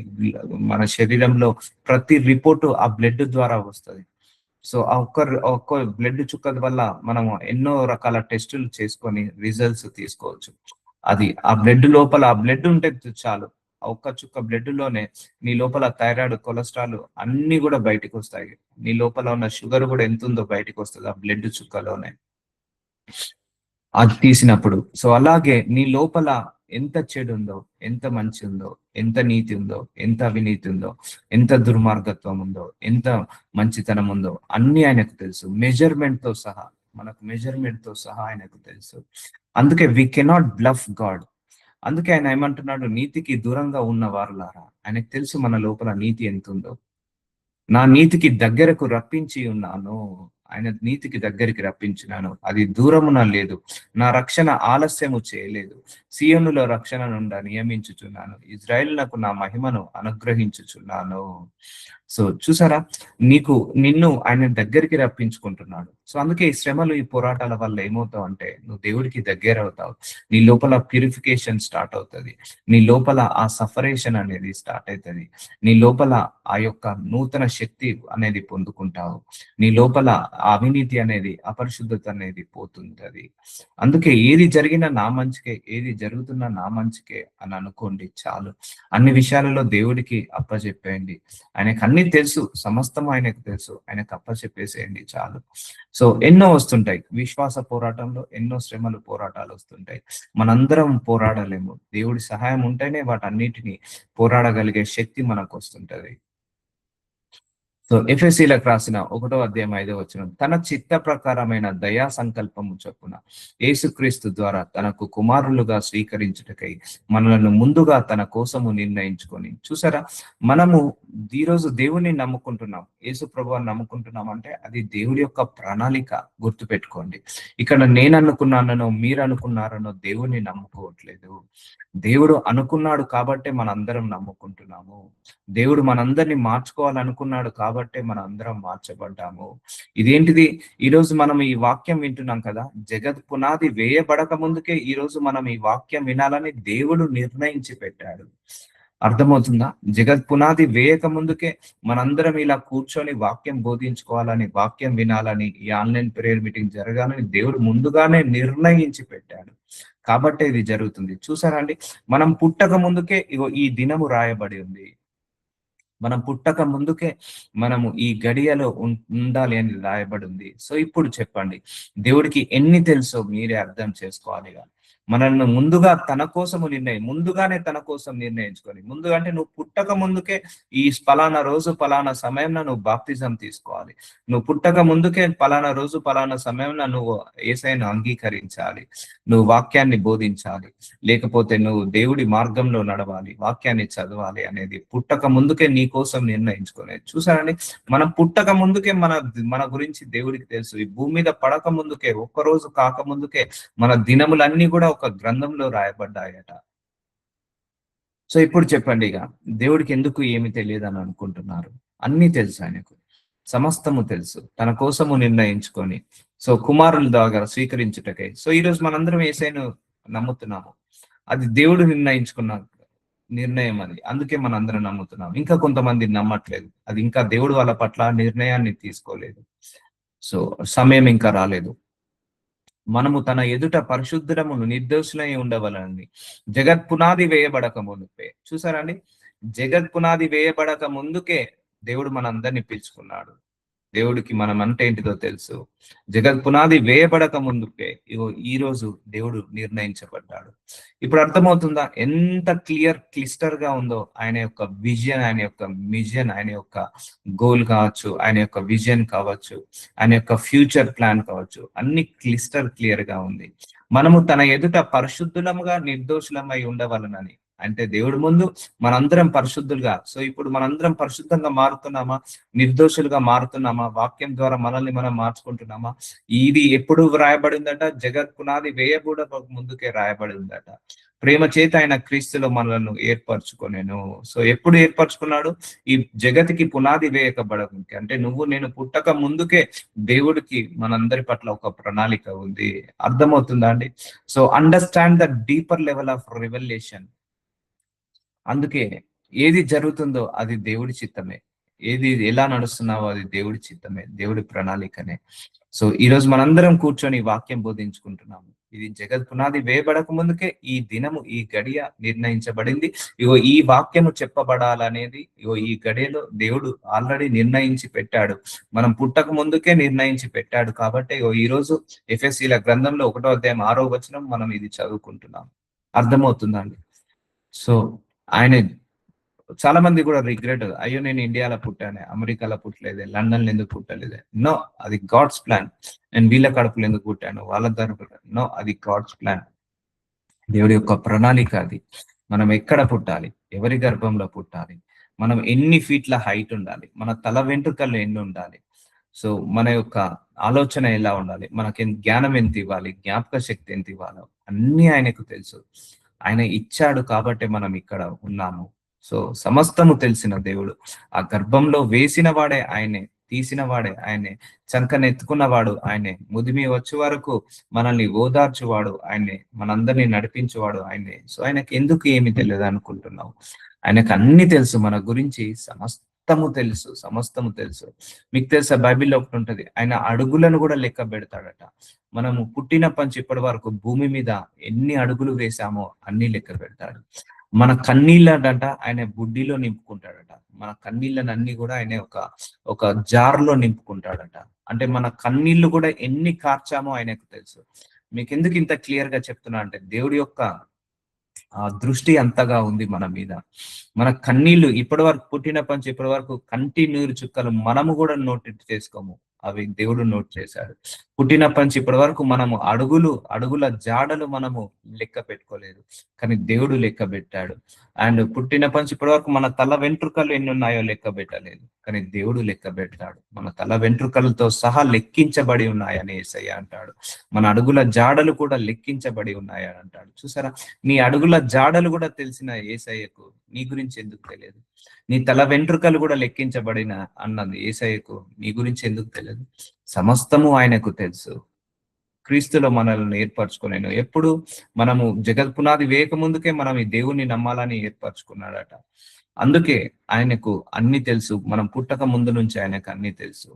మన శరీరంలో ప్రతి రిపోర్టు ఆ బ్లడ్ ద్వారా వస్తుంది. సో ఆ ఒక్క బ్లడ్ చుక్క వల్ల మనము ఎన్నో రకాల టెస్టులు చేసుకొని రిజల్ట్స్ తీసుకోవచ్చు. అది ఆ బ్లడ్ లోపల ఆ బ్లడ్ ఉంటే చాలు. ఆ ఒక్క చుక్క బ్లడ్ లోనే నీ లోపల థైరాయిడ్, కొలెస్ట్రాల్ అన్ని కూడా బయటకు వస్తాయి. నీ లోపల ఉన్న షుగర్ కూడా ఎంత ఉందో బయటకు వస్తుంది ఆ బ్లడ్ చుక్కలోనే, అది తీసినప్పుడు. సో అలాగే నీ లోపల ఎంత చెడు ఉందో, ఎంత మంచి ఉందో, ఎంత నీతి ఉందో, ఎంత అవినీతి ఉందో, ఎంత దుర్మార్గత్వం ఉందో, ఎంత మంచితనం ఉందో అన్ని ఆయనకు తెలుసు. మెజర్మెంట్ తో సహా, మనకు మెజర్మెంట్ తో సహా ఆయనకు తెలుసు. అందుకే వి కెనాట్ బ్లఫ్ గాడ్. అందుకే ఆయన ఏమంటున్నాడు, నీతికి దూరంగా ఉన్న వారులారా. ఆయనకు తెలుసు మన లోపల నీతి ఎంత ఉందో. నా నీతికి దగ్గరకు రప్పించి ఉన్నాను. ఆయన నీతికి దగ్గరికి రప్పించినాను. అది దూరమున లేదు. నా రక్షణ ఆలస్యము చేయలేదు. సీయోనులో రక్షణ నుండి నియమించుచున్నాను. ఇజ్రాయేలునకు నా మహిమను అనుగ్రహించుచున్నాను. సో చూసారా, నిన్ను ఆయన దగ్గరికి రప్పించుకుంటున్నాడు. సో అందుకే ఈ శ్రమలు, ఈ పోరాటాల వల్ల ఏమవుతావు అంటే నువ్వు దేవుడికి దగ్గర అవుతావు. నీ లోపల ప్యూరిఫికేషన్ స్టార్ట్ అవుతుంది. నీ లోపల ఆ సఫరేషన్ అనేది స్టార్ట్ అవుతుంది. నీ లోపల ఆ యొక్క నూతన శక్తి అనేది పొందుకుంటావు. నీ లోపల ఆ అవినీతి అనేది, అపరిశుద్ధత అనేది పోతుంటది. అందుకే ఏది జరిగినా నా మంచికే, ఏది జరుగుతున్నా నా మంచికే అని అనుకోండి చాలు. అన్ని విషయాలలో దేవుడికి అప్పచెప్పేయండి. ఆయనకు అన్ని తెలుసు, సమస్తం ఆయనకు తెలుసు. ఆయనకు అప్పచెప్పేసేయండి చాలు. సో ఎన్నో వస్తుంటాయి విశ్వాస పోరాటంలో, ఎన్నో శ్రమలు, పోరాటాలు వస్తుంటాయి. మనందరం పోరాడలేము. దేవుడి సహాయం ఉంటేనే వాటన్నిటిని పోరాడగలిగే శక్తి మనకు వస్తుంటది. సో ఎఫెసీలకు రాసిన 1వ అధ్యాయం 5వ వచనం, తన చిత్త ప్రకారమైన దయా సంకల్పము చొప్పున యేసుక్రీస్తు ద్వారా తనకు కుమారులుగా స్వీకరించుటకై మనలను ముందుగా తన కోసము నిర్ణయించుకొని. చూసారా, మనము ఈరోజు దేవుని నమ్ముకుంటున్నాం, యేసు ప్రభువుని నమ్ముకుంటున్నాం అంటే అది దేవుడి యొక్క ప్రణాళిక. గుర్తుపెట్టుకోండి, ఇక్కడ నేను అనుకున్నానో మీరు అనుకున్నారనో దేవుణ్ణి నమ్ముకోవట్లేదు. దేవుడు అనుకున్నాడు కాబట్టే మనందరం నమ్ముకుంటున్నాము. దేవుడు మనందరినీ మార్చుకోవాలనుకున్నాడు కాబట్టే మన అందరం మార్చబడ్డాము. ఇదేంటిది, ఈరోజు మనం ఈ వాక్యం వింటున్నాం కదా, జగత్ పునాది వేయబడక ముందుకే ఈరోజు మనం ఈ వాక్యం వినాలని దేవుడు నిర్ణయించి పెట్టాడు. అర్థమవుతుందా? జగత్ పునాది వేయక ముందుకే మనందరం ఇలా కూర్చొని వాక్యం బోధించుకోవాలని, వాక్యం వినాలని, ఈ ఆన్లైన్ ప్రేయర్ మీటింగ్ జరగాలని దేవుడు ముందుగానే నిర్ణయించి పెట్టాడు. కాబట్టే ఇది జరుగుతుంది. చూసారా అండి, మనం పుట్టక ముందుకే ఇగో ఈ దినము రాయబడి ఉంది. మనం పుట్టక ముందుకే మనము ఈ గడియలో ఉండాలి అని రాయబడి ఉంది. సో ఇప్పుడు చెప్పండి, దేవుడికి ఎన్ని తెలుసో మీరే అర్థం చేసుకోవాలిగా. మనల్ని ముందుగా తన కోసము ముందుగానే తన కోసం నిర్ణయించుకొని, ముందుగా అంటే నువ్వు పుట్టక ముందుకే ఈ పలానా రోజు పలానా సమయంలో నువ్వు బాప్తిజం తీసుకోవాలి, నువ్వు పుట్టక ముందుకే పలానా రోజు పలానా సమయంలో నువ్వు యేసయ్యను అంగీకరించాలి, నువ్వు వాక్యాన్ని బోధించాలి, లేకపోతే నువ్వు దేవుడి మార్గంలో నడవాలి, వాక్యాన్ని చదవాలి అనేది పుట్టక ముందుకే నీ కోసం నిర్ణయించుకోలేదు. చూసారండి, మనం పుట్టక ముందుకే మన గురించి దేవుడికి తెలుసు. ఈ భూమి మీద పడక ముందుకే, ఒక్కరోజు కాక ముందుకే మన దినములన్నీ కూడా ఒక గ్రంథంలో రాయబడ్డాయట. సో ఇప్పుడు చెప్పండి, ఇక దేవుడికి ఎందుకు ఏమి తెలియదు అని అనుకుంటున్నారు? అన్ని తెలుసు ఆయనకు, సమస్తము తెలుసు. తన కోసము నిర్ణయించుకొని సో కుమారుల ద్వారా స్వీకరించుటకై. సో ఈరోజు మనందరం యేసయ్యను నమ్ముతున్నాము. అది దేవుడు నిర్ణయించుకున్న నిర్ణయం అది, అందుకే మన అందరం నమ్ముతున్నాం. ఇంకా కొంతమంది నమ్మట్లేదు, అది ఇంకా దేవుడు వాళ్ళ పట్ల నిర్ణయాన్ని తీసుకోలేదు. సో సమయం ఇంకా రాలేదు. మనము తన ఎదుట పరిశుద్ధమును నిర్దోషులై ఉండవలని జగత్ పునాది వేయబడక ముందుకే. చూసారండి, జగత్ పునాది వేయబడక ముందుకే దేవుడు మనందరినీ పిలుచుకున్నాడు. దేవుడికి మనం అంటే ఏంటిదో తెలుసు. జగత్ పునాది వేయబడక ముందుకే ఇగో ఈ రోజు దేవుడు నిర్ణయించబడ్డాడు. ఇప్పుడు అర్థమవుతుందా ఎంత క్లిస్టర్ గా ఉందో ఆయన యొక్క విజన్, ఆయన యొక్క మిషన్, ఆయన యొక్క గోల్ కావచ్చు, ఆయన యొక్క విజన్ కావచ్చు, ఆయన యొక్క ఫ్యూచర్ ప్లాన్ కావచ్చు, అన్ని క్లియర్ గా ఉంది. మనము తన ఎదుట పరిశుద్ధులముగా నిర్దోషులమై ఉండవలనని, అంటే దేవుడి ముందు మనందరం పరిశుద్ధులుగా. సో ఇప్పుడు మనందరం పరిశుద్ధంగా మారుతున్నామా, నిర్దోషులుగా మారుతున్నామా, వాక్యం ద్వారా మనల్ని మనం మార్చుకుంటున్నామా? ఇది ఎప్పుడు రాయబడిందట? జగత్ పునాది వేయబడక ముందుకే రాయబడి ఉందట. ప్రేమ చేత ఆయన క్రీస్తులో మనలను ఏర్పరచుకొనేను. సో ఎప్పుడు ఏర్పరచుకున్నాడు? ఈ జగతికి పునాది వేయకబడకుంటే, అంటే నువ్వు నేను పుట్టక ముందుకే దేవుడికి మనందరి పట్ల ఒక ప్రణాళిక ఉంది. అర్థమవుతుందా అండి? So understand the deeper level of revolution. అందుకే ఏది జరుగుతుందో అది దేవుడి చిత్తమే, ఏది ఎలా నడుస్తున్నావో అది దేవుడి చిత్తమే, దేవుడి ప్రణాళికనే. సో ఈరోజు మనందరం కూర్చొని వాక్యం బోధించుకుంటున్నాము. ఇది జగత్ పునాది వేయబడక ముందుకే ఈ దినము, ఈ గడియ నిర్ణయించబడింది. ఇగో ఈ వాక్యము చెప్పబడాలనేది ఇగో ఈ గడియలో దేవుడు ఆల్రెడీ నిర్ణయించి పెట్టాడు. మనం పుట్టక ముందుకే నిర్ణయించి పెట్టాడు. కాబట్టి ఇగో ఈ రోజు ఎఫెసీల గ్రంథంలో 1వ అధ్యాయం 6వ వచనం మనం ఇది చదువుకుంటున్నాం. అర్థమవుతుందా అండి? సో ఆయన చాలా మంది కూడా రిగ్రెట్, అయ్యో నేను ఇండియాలో పుట్టానే, అమెరికాలో పుట్టలేదే, లండన్లో ఎందుకు పుట్టలేదే. నో, అది గాడ్స్ ప్లాన్. నేను వీళ్ళ కడుపులో ఎందుకు పుట్టాను, వాళ్ళ తరపున. నో, అది గాడ్స్ ప్లాన్, దేవుడి యొక్క ప్రణాళిక అది. మనం ఎక్కడ పుట్టాలి, ఎవరి గర్భంలో పుట్టాలి, మనం ఎన్ని ఫీట్ల హైట్ ఉండాలి, మన తల వెంట్రుకలు ఎన్ని ఉండాలి, సో మన యొక్క ఆలోచన ఎలా ఉండాలి, మనకి జ్ఞానం ఎంత ఇవ్వాలి, జ్ఞాపక శక్తి ఎంత ఇవ్వాలో అన్ని ఆయనకు తెలుసు. ఆయన ఇచ్చాడు కాబట్టి మనం ఇక్కడ ఉన్నాము. సో సమస్తము తెలిసిన దేవుడు, ఆ గర్భంలో వేసిన వాడే ఆయనే, తీసిన వాడే ఆయనే, చంకనెత్తుకున్నవాడు ఆయనే, ముదిమి వచ్చే వరకు మనల్ని ఓదార్చువాడు ఆయనే, మనందరినీ నడిపించేవాడు ఆయనే. సో ఆయనకి ఎందుకు ఏమి తెలియదు అనుకుంటున్నావు? ఆయనకు అన్ని తెలుసు, మన గురించి సమస్తము తెలుసు, సమస్తము తెలుసు. మీకు తెలుసా, బైబిల్లో ఒకటి ఉంటది, ఆయన అడుగులను కూడా లెక్క పెడతాడట. మనము పుట్టినప్పటి నుంచి ఇప్పటి వరకు భూమి మీద ఎన్ని అడుగులు వేసామో అన్ని లెక్క పెడతాడు. మన కన్నీళ్ళంట ఆయన బుడ్డిలో నింపుకుంటాడట. మన కన్నీళ్ళని అన్ని కూడా ఆయన ఒక జార్లో నింపుకుంటాడట. అంటే మన కన్నీళ్లు కూడా ఎన్ని కార్చామో ఆయనకు తెలుసు. మీకు ఎందుకు ఇంత క్లియర్ గా చెప్తున్నా అంటే, దేవుడి యొక్క ఆ దృష్టి అంతగా ఉంది మన మీద. మన కన్నీళ్లు ఇప్పటి వరకు పుట్టినప్పటి నుంచి ఇప్పటి వరకు కంటి నీరు చుక్కలు మనము కూడా నోట్ చేసుకోము, అవి దేవుడు నోట్ చేశాడు. పుట్టినప్పటి నుంచి ఇప్పటి వరకు మనము అడుగుల జాడలు మనము లెక్క పెట్టుకోలేదు, కానీ దేవుడు లెక్క పెట్టాడు. అండ్ పుట్టినప్పటి నుంచి ఇప్పటి వరకు మన తల వెంట్రుకలు ఎన్ని ఉన్నాయో లెక్క పెట్టలేదు, కానీ దేవుడు లెక్క పెట్టాడు. మన తల వెంట్రుకలతో సహా లెక్కించబడి ఉన్నాయని యేసయ్య అంటాడు. మన అడుగుల జాడలు కూడా లెక్కించబడి ఉన్నాయని అంటాడు. చూసారా, నీ అడుగుల జాడలు కూడా తెలిసిన యేసయ్యకు నీ గురించి ఎందుకు తెలియదు? నీ తల వెంట్రుకలు కూడా లెక్కించబడిన అన్నది యేసయ్యకు నీ గురించి ఎందుకు తెలియదు? సమస్తము ఆయనకు తెలుసు. క్రీస్తులో మనల్ని ఏర్పరచుకునేను ఎప్పుడు మనము జగత్ పునాది వేయక ముందుకే మనం ఈ దేవుణ్ణి నమ్మాలని ఏర్పరచుకున్నాడట. అందుకే ఆయనకు అన్ని తెలుసు, మనం పుట్టక ముందు నుంచి ఆయనకు అన్ని తెలుసు.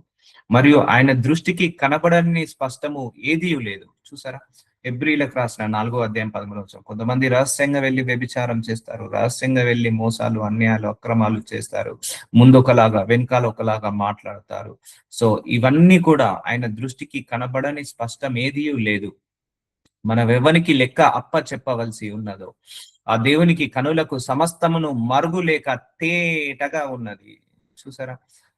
మరియు ఆయన దృష్టికి కనబడని స్పష్టము ఏదీ లేదు. చూసారా, హెబ్రీలకు రాసిన 4వ అధ్యాయం 13వ వచనం, కొంతమంది రహస్యంగా వెళ్ళి వ్యభిచారం చేస్తారు, రహస్యంగా వెళ్ళి మోసాలు, అన్యాయాలు, అక్రమాలు చేస్తారు, ముందు ఒకలాగా వెనకాల ఒకలాగా మాట్లాడతారు. సో ఇవన్నీ కూడా ఆయన దృష్టికి కనబడని స్పష్టం ఏదీ లేదు. మనమెవనికి లెక్క అప్ప చెప్పవలసి ఉన్నదో ఆ దేవునికి కనులకు సమస్తమును మరుగులేక తేటగా ఉన్నది. చూసారా,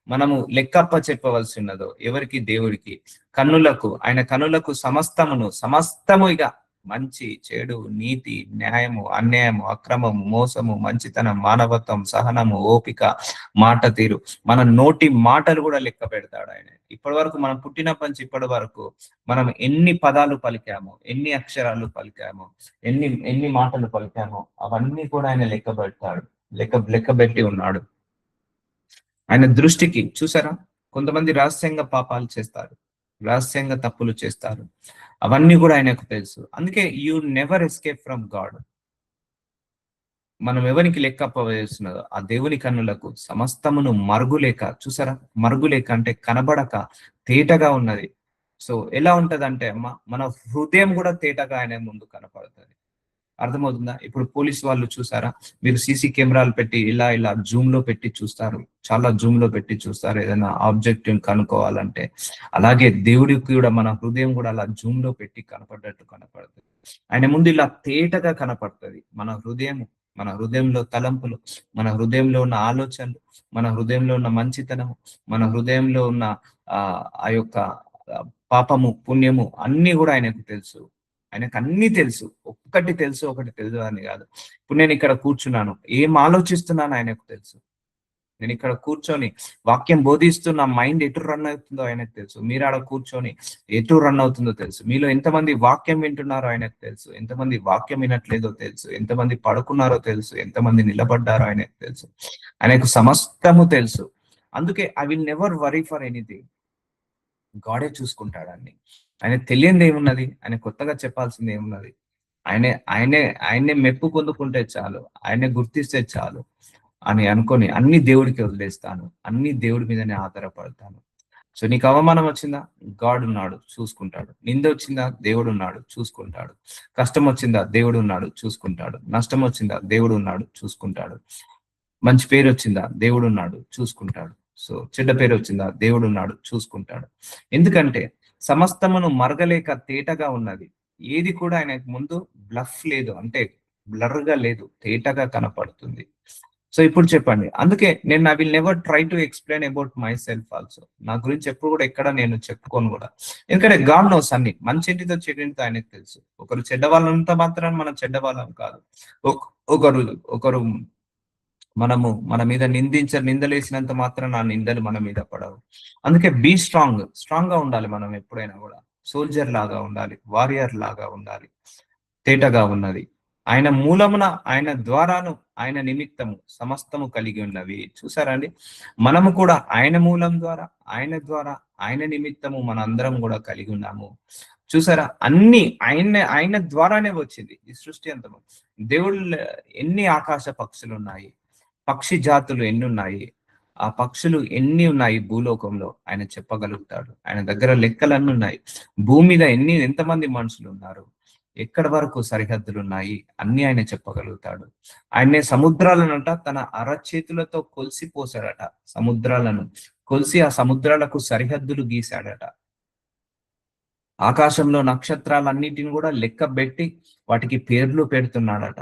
మనము లెక్కప్ప చెప్పవలసి ఉన్నదో ఎవరికి? దేవుడికి. కన్నులకు, ఆయన కనులకు సమస్తము ఇక మంచి చెడు, నీతి, న్యాయము, అన్యాయము, అక్రమము, మోసము, మంచితనం, మానవత్వం, సహనము, ఓపిక, మాట తీరు, మన నోటి మాటలు కూడా లెక్క పెడతాడు ఆయన. ఇప్పటి వరకు మనం పుట్టినప్పటి నుంచి ఇప్పటి వరకు మనం ఎన్ని పదాలు పలికామో, ఎన్ని అక్షరాలు పలికామో, ఎన్ని మాటలు పలికామో అవన్నీ కూడా ఆయన లెక్క పెడతాడు, లెక్క పెట్టి ఉన్నాడు. ఆయన దృష్టికి చూసారా, కొంతమంది రహస్యంగా పాపాలు చేస్తారు, రహస్యంగా తప్పులు చేస్తారు, అవన్నీ కూడా ఆయనకు తెలుసు. అందుకే you never escape from God. మనం ఎవరికి లెక్క అప్పవేస్తున్నదో ఆ దేవుని కన్నులకు సమస్తమును మరుగులేక, చూసారా, మరుగులేక అంటే కనబడక తేటగా ఉన్నది. సో ఎలా ఉంటదంటే అమ్మ, మన హృదయం కూడా తేటగా ఆయన ముందు కనపడుతుంది. అర్థమవుతుందా? ఇప్పుడు పోలీస్ వాళ్ళు చూసారా, మీరు సీసీ కెమెరాలు పెట్టి ఇలా జూమ్ లో పెట్టి చూస్తారు, చాలా జూమ్ లో పెట్టి చూస్తారు ఏదైనా ఆబ్జెక్ట్ కనుక్కోవాలంటే. అలాగే దేవుడికి కూడా మన హృదయం కూడా అలా జూమ్ లో పెట్టి కనపడ్డట్టు కనపడుతుంది. ఆయన ముందు ఇలా తేటగా కనపడుతుంది మన హృదయం, మన హృదయంలో తలంపులు, మన హృదయంలో ఉన్న ఆలోచనలు, మన హృదయంలో ఉన్న మంచితనము, మన హృదయంలో ఉన్న ఆ యొక్క పాపము, పుణ్యము అన్ని కూడా ఆయనకు తెలుసు. ఆయనకు అన్ని తెలుసు, ఒక్కటి తెలుసు ఒకటి తెలుసు అని కాదు. ఇప్పుడు నేను ఇక్కడ కూర్చున్నాను, ఏం ఆలోచిస్తున్నాను ఆయనకు తెలుసు. నేను ఇక్కడ కూర్చొని వాక్యం బోధిస్తున్న మైండ్ ఎటు రన్ అవుతుందో ఆయనకు తెలుసు. మీరు ఆడ కూర్చొని ఎటు రన్ అవుతుందో తెలుసు. మీలో ఎంతమంది వాక్యం వింటున్నారో ఆయనకు తెలుసు, ఎంతమంది వాక్యం వినట్లేదో తెలుసు, ఎంతమంది పడుకున్నారో తెలుసు, ఎంతమంది నిలబడ్డారో ఆయనకు తెలుసు. ఆయనకు సమస్తము తెలుసు. అందుకే I will never worry for anything. గాడే చూసుకుంటాడని. ఆయన తెలియంది ఏమున్నది, ఆయన కొత్తగా చెప్పాల్సింది ఏమున్నది? ఆయనే మెప్పు పొందుకుంటే చాలు, ఆయనే గుర్తిస్తే చాలు అని అనుకొని అన్ని దేవుడికి వదిలేస్తాను, అన్ని దేవుడి మీదనే ఆధారపడతాను. సో నీకు అవమానం వచ్చిందా, గాడ్ ఉన్నాడు చూసుకుంటాడు. నింద వచ్చిందా, దేవుడు ఉన్నాడు చూసుకుంటాడు. కష్టం వచ్చిందా, దేవుడు ఉన్నాడు చూసుకుంటాడు. నష్టం వచ్చిందా, దేవుడు ఉన్నాడు చూసుకుంటాడు. మంచి పేరు వచ్చిందా, దేవుడు ఉన్నాడు చూసుకుంటాడు. సో చెడ్డ పేరు వచ్చిందా, దేవుడు ఉన్నాడు చూసుకుంటాడు. ఎందుకంటే సమస్తమును మరగలేక తేటగా ఉన్నది, ఏది కూడా ఆయనకు ముందు బ్లఫ్ లేదు, అంటే బ్లర్ గా లేదు, తేటగా కనపడుతుంది. సో ఇప్పుడు చెప్పండి, అందుకే నేను I will never try to explain about my self also. నా గురించి ఎప్పుడు కూడా ఎక్కడ నేను చెప్పుకోను కూడా. ఎందుకంటే గాడ్ నోస్ అన్ని, మంచితో చెడింటితో ఆయనకు తెలుసు. ఒకరు చెడ్డవాళ్ళంతా మాత్రం మనం చెడ్డవాళ్ళం కాదు. ఒకరు ఒకరు మన మీద నిందలేసినంత మాత్రం నా నిందలు మన మీద పడవు. అందుకే బీ స్ట్రాంగ్ గా ఉండాలి. మనం ఎప్పుడైనా కూడా సోల్జర్ లాగా ఉండాలి, వారియర్ లాగా ఉండాలి. తేటగా ఉన్నది ఆయన మూలమున, ఆయన ద్వారాను, ఆయన నిమిత్తము సమస్తము కలిగి ఉన్నవి. చూసారండి, మనము కూడా ఆయన మూలం ద్వారా, ఆయన నిమిత్తము మన అందరం కూడా కలిగి ఉన్నాము. చూసారా, అన్ని ఆయన ద్వారానే వచ్చింది ఈ సృష్టి అంతము. దేవుడు ఎన్ని ఆకాశ పక్షులు ఉన్నాయి, పక్షి జాతులు ఎన్ని ఉన్నాయి, ఆ పక్షులు ఎన్ని ఉన్నాయి భూలోకంలో ఆయన చెప్పగలుగుతాడు. ఆయన దగ్గర లెక్కలన్నీ ఉన్నాయి. భూమి మీద ఎంతమంది మనుషులు ఉన్నారు, ఎక్కడి వరకు సరిహద్దులు ఉన్నాయి, అన్ని ఆయన చెప్పగలుగుతాడు. ఆయనే సముద్రాలనంట తన అరచేతులతో కొలిసి పోసాడట. సముద్రాలను కొలిసి ఆ సముద్రాలకు సరిహద్దులు గీశాడట. ఆకాశంలో నక్షత్రాలన్నిటిని కూడా లెక్క పెట్టి వాటికి పేర్లు పెడుతున్నాడట.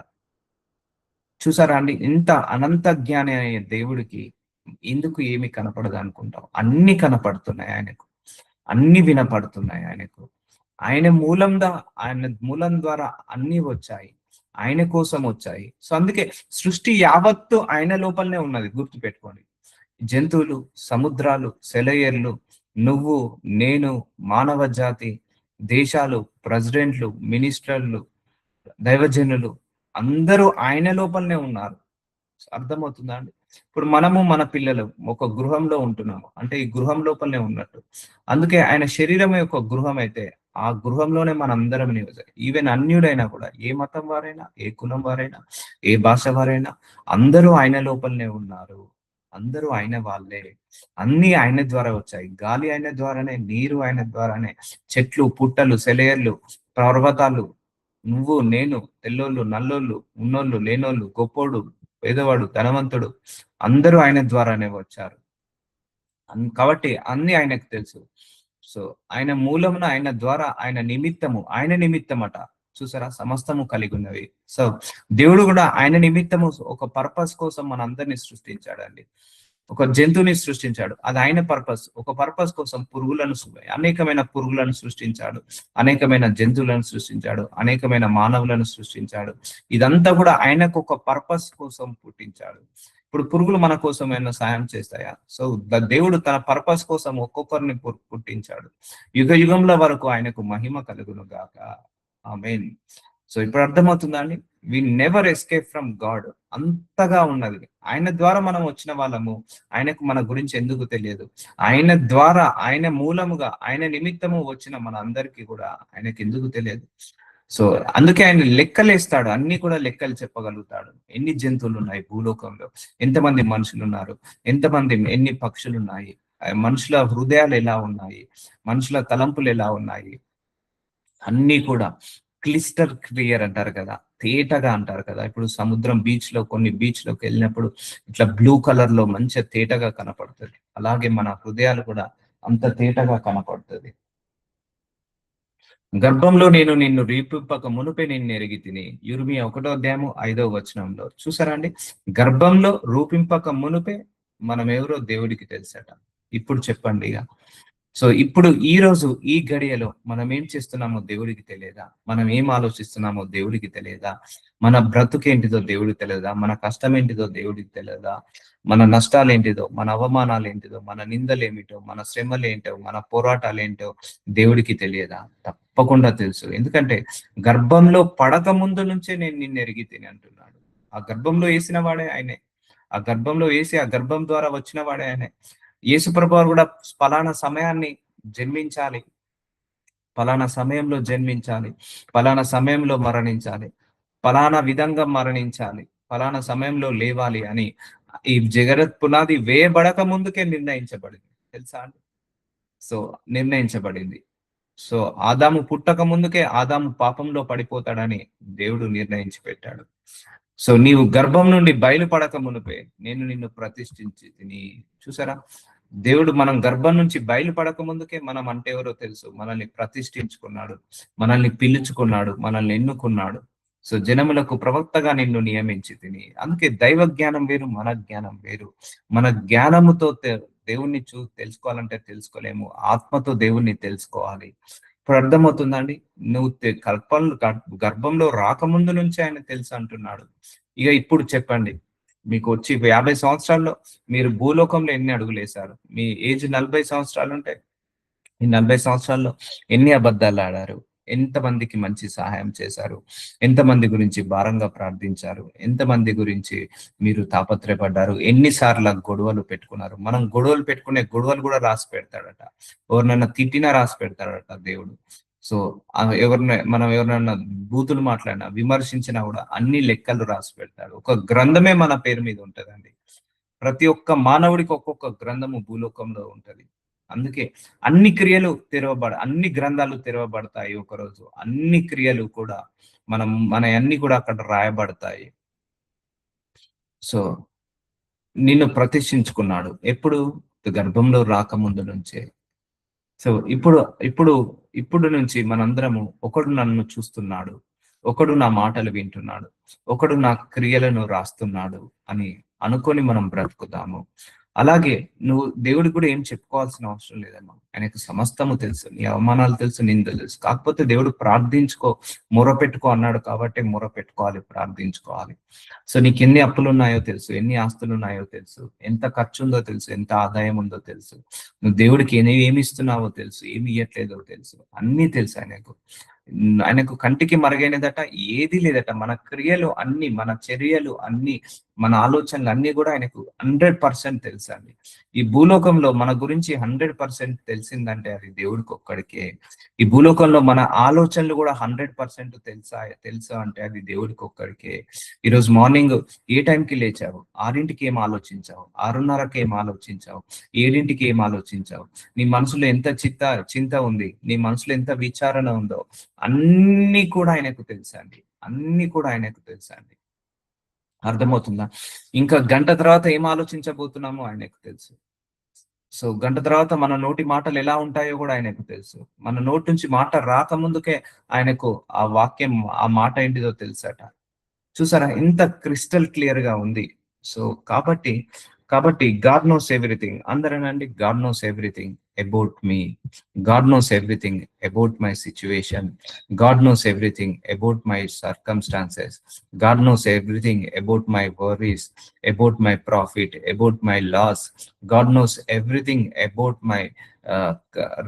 చూసారా అండి, ఇంత అనంత జ్ఞాని అనే దేవుడికి ఎందుకు ఏమి కనపడదు అనుకుంటాం? అన్ని కనపడుతున్నాయి ఆయనకు, అన్ని వినపడుతున్నాయి ఆయనకు. ఆయన ఆయన మూలం ద్వారా అన్ని వచ్చాయి, ఆయన కోసం వచ్చాయి. సో అందుకే సృష్టి యావత్తు ఆయన లోపలనే ఉన్నది, గుర్తుపెట్టుకోండి. జంతువులు, సముద్రాలు, సెలయేర్లు, నువ్వు, నేను, మానవ జాతి, దేశాలు, ప్రెసిడెంట్లు, మినిస్టర్లు, దైవజనులు అందరూ ఆయన లోపలనే ఉన్నారు. అర్థమవుతుందా అండి? ఇప్పుడు మనము మన పిల్లలు ఒక గృహంలో ఉంటున్నాము అంటే ఈ గృహం లోపలనే ఉన్నట్టు. అందుకే ఆయన శరీరమే ఒక గృహం అయితే ఆ గృహంలోనే మనందరం నివసం. ఈవెన్ అన్యుడైనా కూడా, ఏ మతం వారైనా, ఏ కులం వారైనా, ఏ భాష వారైనా అందరూ ఆయన లోపలనే ఉన్నారు. అందరూ ఆయన వాళ్ళే. అన్ని ఆయన ద్వారా వచ్చాయి. గాలి ఆయన ద్వారానే, నీరు ఆయన ద్వారానే, చెట్లు, పుట్టలు, సెలయేర్లు, పర్వతాలు, నువ్వు, నేను, తెల్లోళ్ళు, నల్లోళ్ళు, ఉన్నోళ్ళు, లేనోళ్ళు, గొప్పోడు, పేదవాడు, ధనవంతుడు అందరూ ఆయన ద్వారానే వచ్చారు. కాబట్టి అన్ని ఆయనకు తెలుసు. సో ఆయన మూలమున, ఆయన ద్వారా, ఆయన నిమిత్తమట. చూసారా, సమస్తము కలిగి ఉన్నవి. సో దేవుడు కూడా ఆయన నిమిత్తము ఒక పర్పస్ కోసం మనందరినీ సృష్టించాడండి. ఒక జంతువుని సృష్టించాడు, అది ఆయన పర్పస్. ఒక పర్పస్ కోసం అనేకమైన పురుగులను సృష్టించాడు, అనేకమైన జంతువులను సృష్టించాడు, అనేకమైన మానవులను సృష్టించాడు. ఇదంతా కూడా ఆయనకు ఒక పర్పస్ కోసం పుట్టించాడు. ఇప్పుడు పురుగులు మన కోసం ఏమైనా సాయం చేస్తాయా? సో దేవుడు తన పర్పస్ కోసం ఒక్కొక్కరిని పుట్టించాడు. యుగ యుగంల వరకు ఆయనకు మహిమ కలుగును గాక. ఆమేన్. సో ఇప్పుడు అర్థమవుతుందా అండి? We never escape from God. అంతగా ఉన్నది. ఆయన ద్వారా మనం వచ్చిన వాళ్ళము. ఆయనకు మన గురించి ఎందుకు తెలియదు? ఆయన ద్వారా, ఆయన మూలముగా, ఆయన నిమిత్తము వచ్చిన మన అందరికీ కూడా ఆయనకి ఎందుకు తెలియదు? సో అందుకే ఆయన లెక్కలేస్తాడు, అన్ని కూడా లెక్కలు చెప్పగలుగుతాడు. ఎన్ని జంతువులు ఉన్నాయి భూలోకంలో, ఎంతమంది మనుషులు ఉన్నారు, ఎన్ని పక్షులు ఉన్నాయి, మనుషుల హృదయాలు ఎలా ఉన్నాయి, మనుషుల తలంపులు ఎలా ఉన్నాయి, అన్ని కూడా క్లిస్టర్ క్లియర్ అంటారు కదా, తేటగా అంటారు కదా. ఇప్పుడు సముద్రం కొన్ని బీచ్ లోకి వెళ్ళినప్పుడు ఇట్లా బ్లూ కలర్ లో మంచిగా తేటగా కనపడుతుంది. అలాగే మన హృదయాలు కూడా అంత తేటగా కనపడుతుంది. గర్భంలో నేను నిన్ను రీపింపక మునుపే నిన్ను ఎరిగి తిని. యిర్మీయా 1:5 చూసారా అండి? గర్భంలో రూపింపక మునుపే మనం ఎవరో దేవుడికి తెలుసట. ఇప్పుడు చెప్పండి ఇక. సో ఇప్పుడు ఈ రోజు ఈ గడియలో మనం ఏం చేస్తున్నామో దేవుడికి తెలియదా? మనం ఏం ఆలోచిస్తున్నామో దేవుడికి తెలియదా? మన బ్రతుకేంటిదో దేవుడికి తెలియదా? మన కష్టం ఏంటిదో దేవుడికి తెలియదా? మన నష్టాలేంటిదో, మన అవమానాలు ఏంటిదో, మన నిందలేమిటో, మన శ్రమలేంటో, మన పోరాటాలేంటో దేవుడికి తెలియదా? తప్పకుండా తెలుసు. ఎందుకంటే గర్భంలో పడక ముందు నుంచే నేను నిన్ను ఎరిగి తిని అంటున్నాడు. ఆ గర్భంలో వేసిన వాడే ఆయనే. ఆ గర్భంలో వేసి ఆ గర్భం ద్వారా వచ్చిన వాడే ఆయనే. యేసు ప్రభువారు కూడా పలానా సమయాన్ని జన్మించాలి, పలానా సమయంలో జన్మించాలి, పలానా సమయంలో మరణించాలి, పలానా విధంగా మరణించాలి, పలానా సమయంలో లేవాలి అని ఈ జగత్ పునాది వేయబడక ముందుకే నిర్ణయించబడింది. తెలుసా అండి? సో నిర్ణయించబడింది. సో ఆదాము పుట్టక ముందుకే ఆదాము పాపంలో పడిపోతాడని దేవుడు నిర్ణయించి పెట్టాడు. సో నీవు గర్భం నుండి బయలుపడక మునుపే నేను నిన్ను ప్రతిష్ఠించి తిని. చూసారా, దేవుడు మనం గర్భం నుంచి బయలుపడక ముందుకే మనం అంటే ఎవరో తెలుసు. మనల్ని ప్రతిష్ఠించుకున్నాడు, మనల్ని పిలుచుకున్నాడు, మనల్ని ఎన్నుకున్నాడు. సో జనములకు ప్రవక్తగా నిన్ను నియమించి తిని. అందుకే దైవ జ్ఞానం వేరు, మన జ్ఞానం వేరు. మన జ్ఞానముతో దేవుణ్ణి తెలుసుకోవాలంటే తెలుసుకోలేము, ఆత్మతో దేవుణ్ణి తెలుసుకోవాలి. ఇప్పుడు అర్థమవుతుందండి? నువ్వు గర్భంలో రాకముందు నుంచి ఆయన తెలుసు అంటున్నాడు. ఇక ఇప్పుడు చెప్పండి, మీకు వచ్చి 50 సంవత్సరాల్లో మీరు భూలోకంలో ఎన్ని అడుగులు వేశారు? మీ ఏజ్ 40 సంవత్సరాలు ఉంటే ఈ 40 సంవత్సరాల్లో ఎన్ని అబద్ధాలు ఆడారు? ఎంతమందికి మంచి సహాయం చేశారు? ఎంతమంది గురించి భారంగా ప్రార్థించారు? ఎంతమంది గురించి మీరు తాపత్రయపడ్డారు? ఎన్నిసార్లు గొడవలు పెట్టుకున్నారు? మనం గొడవలు పెట్టుకునే గొడవలు కూడా రాసి పెడతాడట. ఎవరినైనా తిట్టినా రాసి పెడతాడట దేవుడు. సో మనం ఎవరినైనా బూతులు మాట్లాడినా, విమర్శించినా కూడా అన్ని లెక్కలు రాసి పెడతాడు. ఒక గ్రంథమే మన పేరు మీద ఉంటదండి. ప్రతి ఒక్క మానవుడికి ఒక్కొక్క గ్రంథము భూలోకంలో ఉంటది. అందుకే అన్ని గ్రంథాలు తెరవబడతాయి ఒకరోజు. అన్ని క్రియలు కూడా మన అన్ని కూడా అక్కడ రాయబడతాయి. సో నిన్ను ప్రతిష్ఠించుకున్నాడు. ఎప్పుడు? గర్భంలో రాకముందు నుంచే. సో ఇప్పుడు ఇప్పుడు ఇప్పుడు నుంచి మనందరము ఒకడు నన్ను చూస్తున్నాడు, ఒకడు నా మాటలు వింటున్నాడు, ఒకడు నా క్రియలను రాస్తున్నాడు అని అనుకొని మనం బ్రతుకుతాము. అలాగే నువ్వు దేవుడికి కూడా ఏం చెప్పుకోవాల్సిన అవసరం లేదమ్మా. ఆయనకు సమస్తము తెలుసు, నీ అవమానాలు తెలుసు, నిందలు తెలుసు. కాకపోతే దేవుడు ప్రార్థించుకో, మొరపెట్టుకో అన్నాడు కాబట్టి మొరపెట్టుకోవాలి, ప్రార్థించుకోవాలి. సో నీకు ఎన్ని అప్పులు ఉన్నాయో తెలుసు, ఎన్ని ఆస్తులు ఉన్నాయో తెలుసు, ఎంత ఖర్చు ఉందో తెలుసు, ఎంత ఆదాయం ఉందో తెలుసు, నువ్వు దేవుడికి ఏమి ఇస్తున్నావో తెలుసు, ఏమి ఇవ్వట్లేదో తెలుసు, అన్నీ తెలుసు ఆయనకు. ఆయనకు కంటికి మరుగైనదట ఏది లేదట. మన క్రియలు అన్ని, మన చర్యలు అన్ని, మన ఆలోచనలు అన్ని కూడా ఆయనకు 100% తెలుసండి. ఈ భూలోకంలో మన గురించి 100% తెలిసిందంటే అది దేవుడికి ఒక్కడికే. ఈ భూలోకంలో మన ఆలోచనలు కూడా 100% తెలుసా అంటే అది దేవుడికి ఒక్కడికే. ఈరోజు మార్నింగ్ ఏ టైంకి లేచావు, 6ంటికి ఏం ఆలోచించావు, 6:30కి ఏం ఆలోచించావు, 7ంటికి ఏం ఆలోచించావు, నీ మనసులో ఎంత చింత ఉంది, నీ మనసులో ఎంత విచారణ ఉందో అన్ని కూడా ఆయనకు తెలుసండి. అన్ని కూడా ఆయనకు తెలుసండి. అర్థమవుతుందా? ఇంకా గంట తర్వాత ఏం ఆలోచించబోతున్నామో ఆయనకు తెలుసు. సో గంట తర్వాత మన నోటి మాటలు ఎలా ఉంటాయో కూడా ఆయనకు తెలుసు. మన నోటి నుంచి మాట రాకముందుకే ఆయనకు ఆ వాక్యం, ఆ మాట ఏంటిదో తెలుసట. చూసారా ఎంత క్రిస్టల్ క్లియర్ గా ఉంది. సో కాబట్టి కాబట్టి గాడ్ నోస్ ఎవ్రీథింగ్. అందరనండి, God knows everything about me, God knows everything about my situation, God knows everything about my circumstances, God knows everything about my worries, about my profit, about my loss, God knows everything about my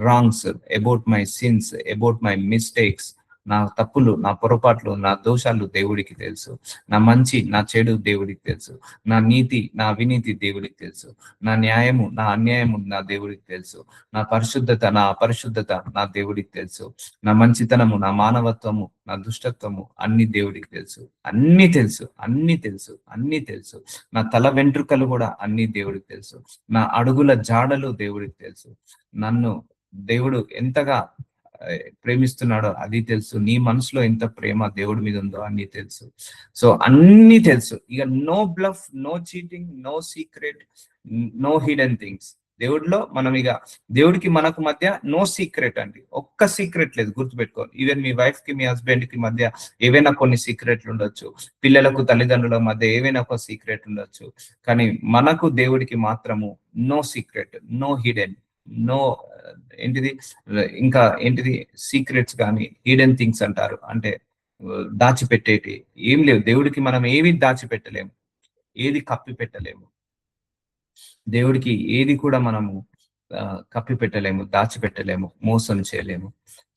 wrongs, about my sins, about my mistakes. నా తప్పులు, నా పొరపాట్లు, నా దోషాలు దేవుడికి తెలుసు. నా మంచి, నా చెడు దేవుడికి తెలుసు. నా నీతి, నా అవినీతి దేవుడికి తెలుసు. నా న్యాయము, నా అన్యాయము నా దేవుడికి తెలుసు. నా పరిశుద్ధత, నా అపరిశుద్ధత నా దేవుడికి తెలుసు. నా మంచితనము, నా మానవత్వము, నా దుష్టత్వము అన్ని దేవుడికి తెలుసు. అన్ని తెలుసు, అన్ని తెలుసు, అన్ని తెలుసు. నా తల వెంట్రుకలు కూడా అన్ని దేవుడికి తెలుసు. నా అడుగుల జాడలు దేవుడికి తెలుసు. నన్ను దేవుడు ఎంతగా ప్రేమిస్తున్నాడో అది తెలుసు. నీ మనసులో ఎంత ప్రేమ దేవుడి మీద ఉందో అన్ని తెలుసు. సో అన్ని తెలుసు. ఇక no bluff, no cheating, no secret, no hidden things. దేవుడిలో మనం ఇక దేవుడికి మనకు మధ్య నో సీక్రెట్ అండి. ఒక్క సీక్రెట్ లేదు, గుర్తుపెట్టుకోవాలి. ఈవెన్ మీ వైఫ్ కి, మీ హస్బెండ్ కి మధ్య ఏవైనా కొన్ని సీక్రెట్లు ఉండొచ్చు, పిల్లలకు తల్లిదండ్రుల మధ్య ఏవైనా ఒక సీక్రెట్ ఉండొచ్చు, కానీ మనకు దేవుడికి మాత్రము no secret, no hidden, no ఏంటిది ఇంకా ఏంటిది సీక్రెట్స్ కానీ హిడెన్ థింగ్స్ అంటారు. అంటే దాచిపెట్టేటి ఏం లేవు. దేవుడికి మనం ఏవి దాచిపెట్టలేము, ఏది కప్పి పెట్టలేము. దేవుడికి ఏది కూడా మనము కప్పి పెట్టలేము, దాచిపెట్టలేము, మోసం చేయలేము.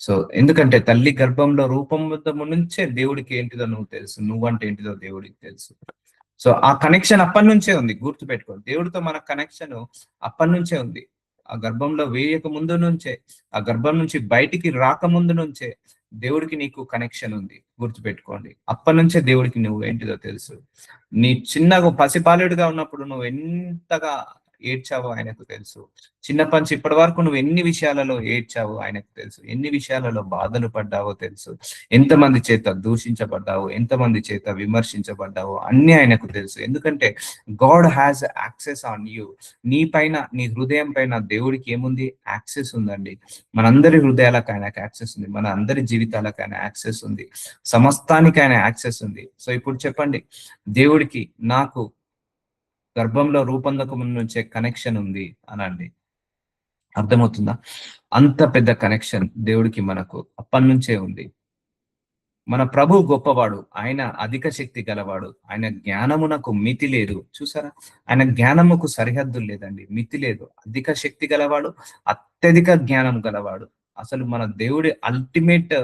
సో ఎందుకంటే తల్లి గర్భంలో రూపొందము నుంచే దేవుడికి ఏంటిదో నువ్వు తెలుసు, నువ్వంటే ఏంటిదో దేవుడికి తెలుసు. సో ఆ కనెక్షన్ అప్పటి నుంచే ఉంది, గుర్తుపెట్టుకో. దేవుడితో మన కనెక్షన్ అప్పటి నుంచే ఉంది. ఆ గర్భంలో వేయక ముందు నుంచే, ఆ గర్భం నుంచి బయటికి రాకముందు నుంచే దేవుడికి నీకు కనెక్షన్ ఉంది, గుర్తుపెట్టుకోండి. అప్పటి నుంచే దేవుడికి నువ్వు ఏంటిదో తెలుసు. నీ చిన్నగా పసిపాలుడిగా ఉన్నప్పుడు నువ్వు ఎంతగా ఏడ్చావో ఆయనకు తెలుసు. చిన్నప్పటి నుంచి ఇప్పటి వరకు నువ్వు ఎన్ని విషయాలలో ఏడ్చావో ఆయనకు తెలుసు. ఎన్ని విషయాలలో బాధలు పడ్డావో తెలుసు. ఎంతమంది చేత దూషించబడ్డావో, ఎంతమంది చేత విమర్శించబడ్డావో అన్ని ఆయనకు తెలుసు. ఎందుకంటే God has access on you. నీ పైన, నీ హృదయం పైన దేవుడికి ఏముంది? యాక్సెస్ ఉందండి. మనందరి హృదయాలకు ఆయనకు యాక్సెస్ ఉంది, మన అందరి జీవితాలకు ఆయన యాక్సెస్ ఉంది, సమస్తానికి ఆయన యాక్సెస్ ఉంది. సో ఇప్పుడు చెప్పండి, దేవుడికి నాకు గర్భంలో రూపొందక ముందు నుంచే కనెక్షన్ ఉంది అనండి. అర్థమవుతుందా? అంత పెద్ద కనెక్షన్ దేవుడికి మనకు అప్పటి నుంచే ఉంది. మన ప్రభు గొప్పవాడు, ఆయన అధిక శక్తి గలవాడు, ఆయన జ్ఞానమునకు మితి లేదు. చూసారా, ఆయన జ్ఞానముకు సరిహద్దులు లేదండి, మితి లేదు. అధిక శక్తి గలవాడు, అత్యధిక జ్ఞానం గలవాడు. అసలు మన దేవుడి అల్టిమేట్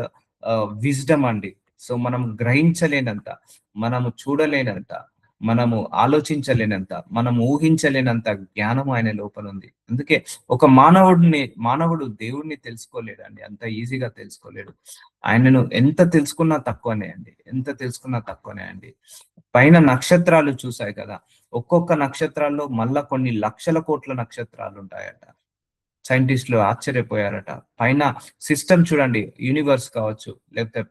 విజ్డమ్ అండి. సో మనం గ్రహించలేనంత, మనము చూడలేనంత, మనము ఆలోచించలేనంత, మనం ఊహించలేనంత జ్ఞానం ఆయన లోపల ఉంది. అందుకే ఒక మానవుడు దేవుడిని తెలుసుకోలేడండి, అంత ఈజీగా తెలుసుకోలేడు. ఆయనను ఎంత తెలుసుకున్నా తక్కువనే అండి, ఎంత తెలుసుకున్నా తక్కువనే అండి. పైన నక్షత్రాలు చూసాయి కదా, ఒక్కొక్క నక్షత్రాల్లో మళ్ళా కొన్ని లక్షల కోట్ల నక్షత్రాలు ఉంటాయట. సైంటిస్టులు ఆశ్చర్యపోయారట. పైన సిస్టమ్ చూడండి, యూనివర్స్ కావచ్చు, లేకపోతే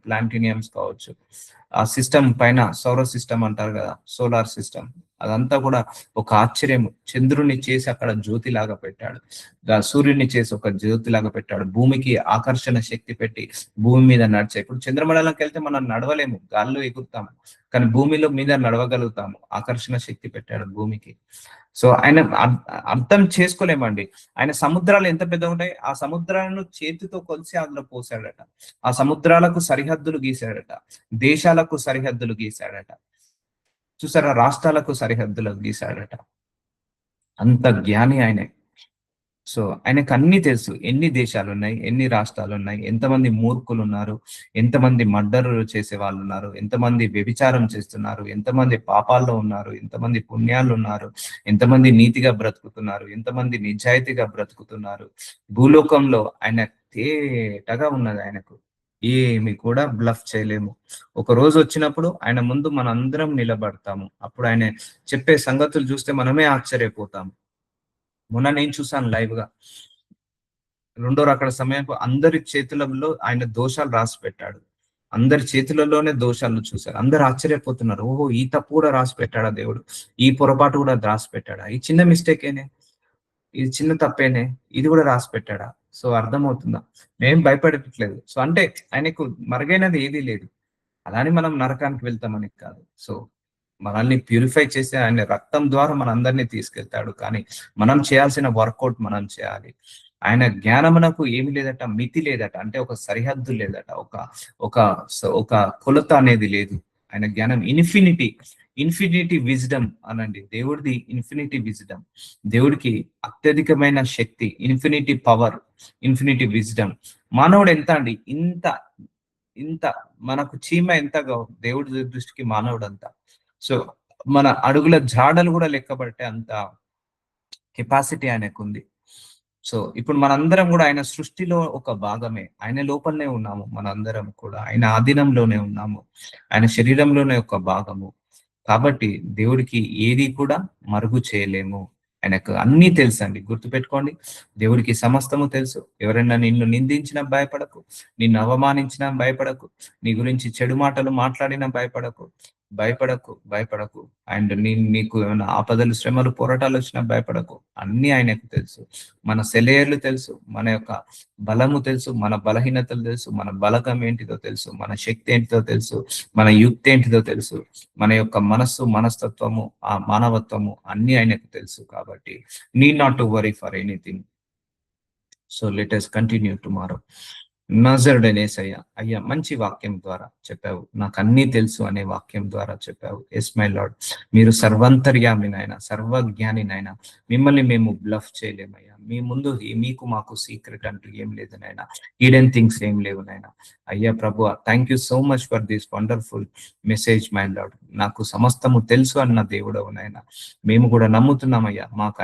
ప్లాంటినియమ్స్ కావచ్చు, ఆ సిస్టమ్ పైన సౌర సిస్టమ్ అంటారు కదా, సోలార్ సిస్టమ్, అదంతా కూడా ఒక ఆశ్చర్యం. చంద్రుని చేసి అక్కడ జ్యోతిలాగా పెట్టాడు, సూర్యుడిని చేసి ఒక జ్యోతిలాగా పెట్టాడు, భూమికి ఆకర్షణ శక్తి పెట్టి భూమి మీద నడిచే. ఇప్పుడు చంద్రమండలంకి వెళ్తే మనం నడవలేము, గాల్లో ఎగురుతాము, కానీ భూమిలో మీద నడవగలుగుతాము. ఆకర్షణ శక్తి పెట్టాడు భూమికి. సో ఆయన అర్థం చేసుకోలేమండి. ఆయన సముద్రాలు ఎంత పెద్దగా ఉంటాయి, ఆ సముద్రాలను చేతితో కొలిసి అందులో పోసాడట. ఆ సముద్రాలకు సరిహద్దులు గీశాడట, దేశాలకు సరిహద్దులు గీశాడట, చూసారా, రాష్ట్రాలకు సరిహద్దులు గీశాడట. అంత జ్ఞాని ఆయనే. సో ఆయనకు అన్ని తెలుసు, ఎన్ని దేశాలు ఉన్నాయి, ఎన్ని రాష్ట్రాలు ఉన్నాయి, ఎంతమంది మూర్ఖులు ఉన్నారు, ఎంతమంది మర్డర్లు చేసే వాళ్ళు ఉన్నారు, ఎంతమంది వ్యభిచారం చేస్తున్నారు, ఎంతమంది పాపాల్లో ఉన్నారు, ఎంతమంది పుణ్యాలు ఉన్నారు, ఎంతమంది నీతిగా బ్రతుకుతున్నారు, ఎంతమంది నిజాయితీగా బ్రతుకుతున్నారు. భూలోకంలో ఆయన తేటగా ఉన్నది ఆయనకు. ఏమి కూడా బ్లఫ్ చేయలేము. ఒక రోజు వచ్చినప్పుడు ఆయన ముందు మనందరం నిలబడతాము. అప్పుడు ఆయన చెప్పే సంగతులు చూస్తే మనమే ఆశ్చర్యపోతాము. మొన్న నేను చూసాను లైవ్ గా, రెండో రకడ సమయం అందరి చేతులలో ఆయన దోషాలు రాసి పెట్టాడు. అందరి చేతులలోనే దోషాలను చూశారు. అందరు ఆశ్చర్యపోతున్నారు, ఓహో ఈ తప్పు కూడా రాసి పెట్టాడా దేవుడు, ఈ పొరపాటు కూడా రాసి పెట్టాడా, ఈ చిన్న మిస్టేకేనే, ఇది చిన్న తప్పేనే, ఇది కూడా రాసి పెట్టాడా. సో అర్థమవుతుందా, మేం భయపడట్లేదు. సో అంటే ఆయనకు మరుగైనది ఏదీ లేదు. అలానే మనం నరకానికి వెళ్తామని కాదు. సో మనల్ని ప్యూరిఫై చేసే ఆయన రక్తం ద్వారా మనందరినీ తీసుకెళ్తాడు. కానీ మనం చేయాల్సిన వర్కౌట్ మనం చేయాలి. ఆయన జ్ఞానమునకు ఏమి లేదట, మితి లేదట, అంటే ఒక సరిహద్దు లేదట, ఒక ఒక ఒక కొలత అనేది లేదు. ఆయన జ్ఞానం ఇన్ఫినిటీ, ఇన్ఫినిటీ విజ్డమ్ అనండి. దేవుడిది ఇన్ఫినిటీ విజ్డమ్, దేవుడికి అత్యధికమైన శక్తి, ఇన్ఫినిటీ పవర్, ఇన్ఫినిటీ విజ్డమ్. మానవుడు ఎంత అండి, ఇంత ఇంత మనకు చీమ ఎంతగా దేవుడి దృష్టికి మానవుడు అంత. సో మన అడుగుల జాడలు కూడా లెక్కబట్టే అంత కెపాసిటీ ఆయనకు ఉంది. సో ఇప్పుడు మనందరం కూడా ఆయన సృష్టిలో ఒక భాగమే, ఆయన లోపలనే ఉన్నాము, మనందరం కూడా ఆయన ఆధీనంలోనే ఉన్నాము, ఆయన శరీరంలోనే ఒక భాగము. కాబట్టి దేవుడికి ఏది కూడా మరుగు చేయలేము. ఆయనకు అన్నీ తెలుసు అండి, గుర్తుపెట్టుకోండి. దేవుడికి సమస్తము తెలుసు. ఎవరైనా నిన్ను నిందించినా భయపడకు, నిన్ను అవమానించినా భయపడకు, నీ గురించి చెడు మాటలు మాట్లాడినా భయపడకు, భయపడకు, భయపడకు. అండ్ నీకు ఏమైనా ఆపదలు, శ్రమలు, పోరాటాలు వచ్చినా భయపడకు. అన్ని ఆయనకు తెలుసు. మన సెలయర్లు తెలుసు, మన యొక్క బలము తెలుసు, మన బలహీనతలు తెలుసు, మన బలగం ఏంటిదో తెలుసు, మన శక్తి ఏంటిదో తెలుసు, మన యుక్తి ఏంటిదో తెలుసు, మన యొక్క మనస్సు, మనస్తత్వము, ఆ మానవత్వము అన్ని ఆయనకు తెలుసు. కాబట్టి need not to worry for anything. So let us continue tomorrow. నజరుడైన యేసయ్య, అయ్యా మంచి వాక్యం ద్వారా చెప్పావు, నాకు అన్నీ తెలుసు అనే వాక్యం ద్వారా చెప్పావు. ఎస్ మై లార్డ్, మీరు సర్వంతర్యామి నాయన, సర్వజ్ఞాని నాయన. మిమ్మల్ని మేము బ్లఫ్ చేయలేమయ్యా. మీ ముందు మీకు మాకు సీక్రెట్ అంటూ ఏం లేదు నాయన, హిడెన్ థింగ్స్ ఏం లేవు నాయన. అయ్యా ప్రభు, thank you so much for this wonderful message my lord. నాకు సమస్తము తెలుసు అన్న దేవుడవు నాయన. మేము కూడా నమ్ముతున్నామయ్యా, మాకు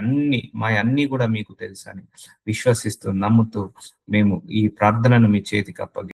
అన్ని కూడా మీకు తెలుసు అని విశ్వసిస్తూ నమ్ముతూ మేము ఈ ప్రార్థనను మీ చేతికి అప్పగి